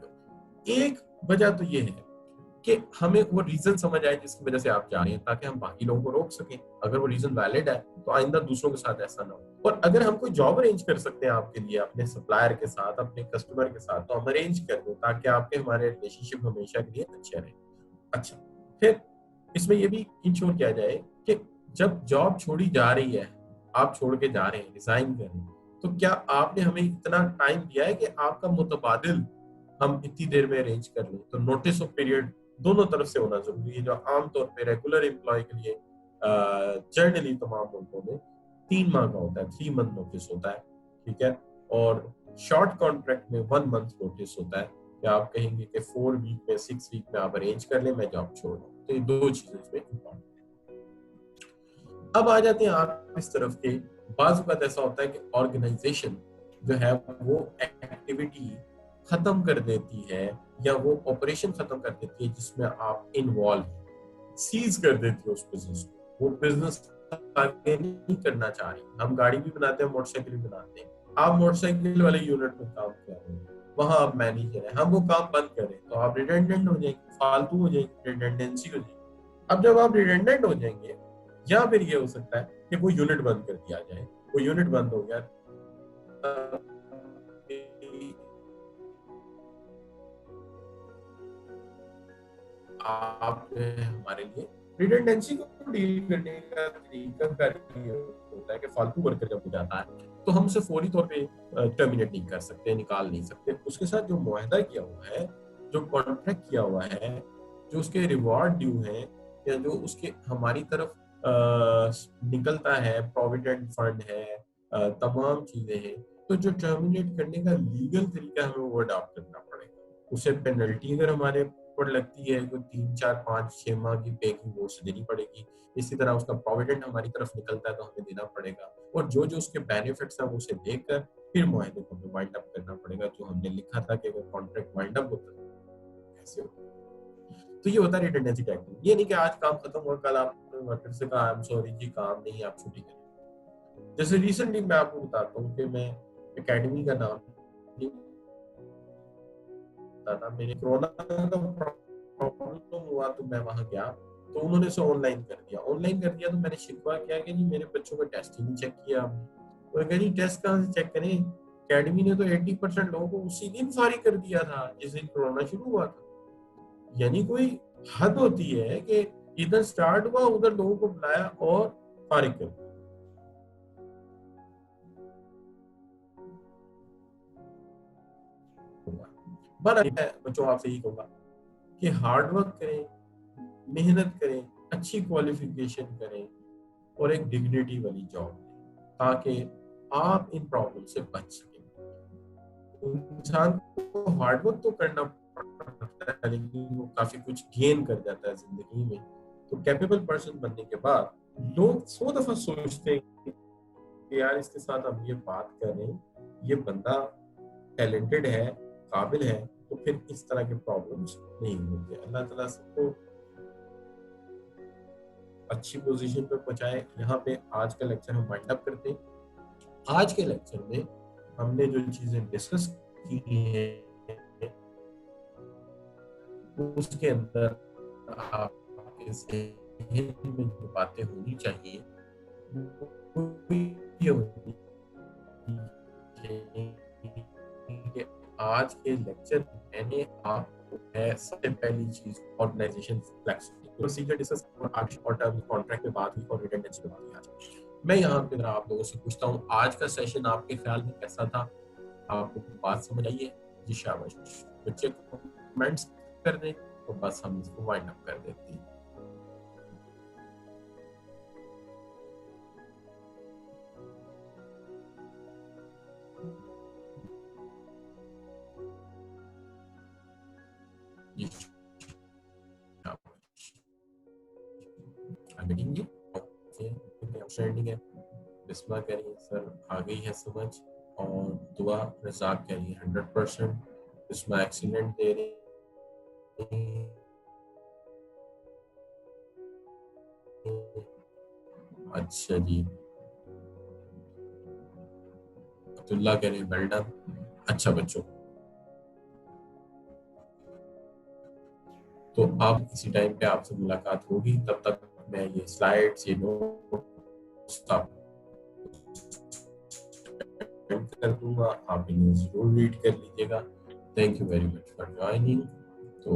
एक वजह तो ये है कि हमें वो रीजन समझ आए जिसकी वजह से आप जा रहे हैं, ताकि हम बाकी लोगों को रोक सकें। अगर वो रीजन वैलिड है तो आइंदा दूसरों के साथ ऐसा ना हो। और अगर हम कोई जॉब अरेंज कर सकते हैं आपके लिए, अपने सप्लायर के साथ, अपने कस्टमर के साथ, तो हम अरेंज कर दें ताकि आपके हमारे रिलेशनशिप हमेशा के लिए अच्छे रहे। अच्छा, फिर इसमें ये भी इंश्योर किया जाए कि जब जॉब छोड़ी जा रही है, आप छोड़ के जा रहे हैं, रिजाइन कर रहे हैं, तो क्या आपने हमें इतना टाइम दिया है कि आपका मुतबादिल हम इतनी देर में अरेंज कर लें? तो नोटिस ऑफ पीरियड दोनों तरफ से होना जरूरी है, जो आमतौर पे रेगुलर एम्प्लॉय के लिए जनरली तमाम मुल्कों में 3 माह का होता है, 3 मंथ नोटिस होता है। ठीक है, और शॉर्ट कॉन्ट्रैक्ट में 1 मंथ नोटिस होता है कि आप कहेंगे कि 4 वीक में, 6 वीक में आप अरेंज कर लें, मैं जॉब छोड़ रहा हूँ। तो ये दो चीजें इसमें इंपॉर्टेंट। अब आ जाते हैं आप इस तरफ के, बाज़ वक़्त ऐसा होता है कि ऑर्गेनाइजेशन जो है वो एक्टिविटी खत्म कर देती है, या वो ऑपरेशन खत्म कर देती है जिसमें आप इन्वॉल्व, सीज कर देती है उस बिजनेस को। वो बिजनेस आगे नहीं करना चाह रही। हम गाड़ी भी बनाते हैं, मोटरसाइकिल भी बनाते हैं, आप मोटरसाइकिल वाले यूनिट में काम कर रहे हैं, वहां आप मैनेजर हैं, हम वो काम बंद करें तो आप रिडेंडेंट हो जाएंगे, फालतू हो जाएंगे, रिडेंडेंसी हो जाएगी। अब जब आप रिडेंडेंट हो जाएंगे, या फिर ये हो सकता है कि वो यूनिट बंद कर दिया जाए, वो यूनिट बंद हो गया, आप हमारे लिए रिडेंडेंसी को डील करने का तरीका क्या होता है कि फालतू वर्कर जब हो जाता है तो हम उसे फौरी तौर पे टर्मिनेट नहीं कर सकते, निकाल नहीं सकते। उसके साथ जो मुआहदा किया हुआ है, जो कॉन्ट्रैक्ट किया हुआ है, जो उसके रिवॉर्ड ड्यू है, या जो उसके हमारी तरफ निकलता है, प्रोविडेंट फंड है, तमाम चीजें हैं, तो जो टर्मिनेट करने का लीगल तरीका हमें वो अडॉप्ट करना पड़ेगा। उसे पेनल्टी अगर हमारे ऊपर लगती है तो 3 4 5 6 माह की पे की वो उसे देनी पड़ेगी। इसी तरह उसका प्रोविडेंट हमारी तरफ निकलता है तो हमें देना पड़ेगा, और जो जो उसके बेनिफिट्स हैं वो उसे देकर फिर मुआहदे को हमें वाइंड अप करना पड़ेगा, जो हमने लिखा था कि अगर कॉन्ट्रैक्ट वाइंड अप होता है कैसे होता। तो ये होता है रिडेंडेंसी टैक्टिंग। ये नहीं कि आज काम खत्म हुआ, कल आपने वर्कर से कहा आई एम सॉरी जी काम नहीं, आप छुट्टी करें। जैसे रिसेंटली मैं आपको बताता हूँ कि मैं एकेडमी का नाम नहीं बताता, मेरे कोरोना का प्रॉब्लम हुआ तो मैं वहां गया, तो उन्होंने इसे ऑनलाइन कर दिया। ऑनलाइन कर दिया तो मैंने शिकवा किया कि जी मेरे बच्चों का टेस्ट ही नहीं चेक किया आपने। तो कह जी टेस्ट कहाँ से चेक करें, एकेडमी ने तो 80% लोगों को उसी दिन फारिग कर दिया था जिस दिन कोरोना शुरू हुआ था। यानी कोई हद होती है कि इधर स्टार्ट हुआ, उधर लोगों को बुलाया और फारिग कर दिया। बच्चों आपसे यही कहूंगा कि हार्ड वर्क करें, मेहनत करें, अच्छी क्वालिफिकेशन करें और एक डिग्निटी वाली जॉब लें, ताकि आप इन प्रॉब्लम से बच सकें। इंसान को हार्ड वर्क तो करना पड़ता है, लेकिन वो काफी कुछ गेन कर जाता है जिंदगी में। तो कैपेबल पर्सन बनने के बाद लोग 100 दफा सोचते हैं कि यार इसके साथ हम ये बात कर रहे हैं, ये बंदा टैलेंटेड है, काबिल है, तो फिर इस तरह के प्रॉब्लम्स नहीं होते। अल्लाह ताला सबको अच्छी पोजीशन पे पहुंचाए। यहाँ पे आज का लेक्चर हम वाइंड अप करते हैं। आज के लेक्चर में हमने जो चीजें डिस्कस की हैं उसके अंदर आपके ज़हन में जो बातें होनी चाहिए वो ये होनी चाहिए कि आज के लेक्चर मैंने आपको है सबसे पहली चीज ऑर्गेनाइजेशन फ्लेक्सिबिलिटी प्रोसीजर डिस्कस और टर्म कॉन्ट्रैक्ट पे बात हुई और रिटेंडेंसी पे बात हुई। आज मैं यहाँ पे आप लोगों से पूछता हूँ आज का सेशन आपके ख्याल में कैसा था, आपको बात समझ आई है? जी शाबाश, बच्चे कमेंट्स कर दें तो बस हम इसको वाइंड अप कर देते हैं। जी मीटिंग आउटस्टैंडिंग है। बिस्मा कह रही है सर आ गई है समझ, और दुआ रज़ाक कह रही है 100%। बिस्मा एक्सीलेंट दे रही है। अच्छा जी, अब्दुल्ला कह रहे हैं वेल डन। अच्छा बच्चों, तो आप किसी टाइम पे आपसे मुलाकात होगी, तब तक मैं ये स्लाइड्स ये नोट्स कर दूंगा, आप इन्हें जरूर रीड कर लीजिएगा। Thank you very much for joining. तो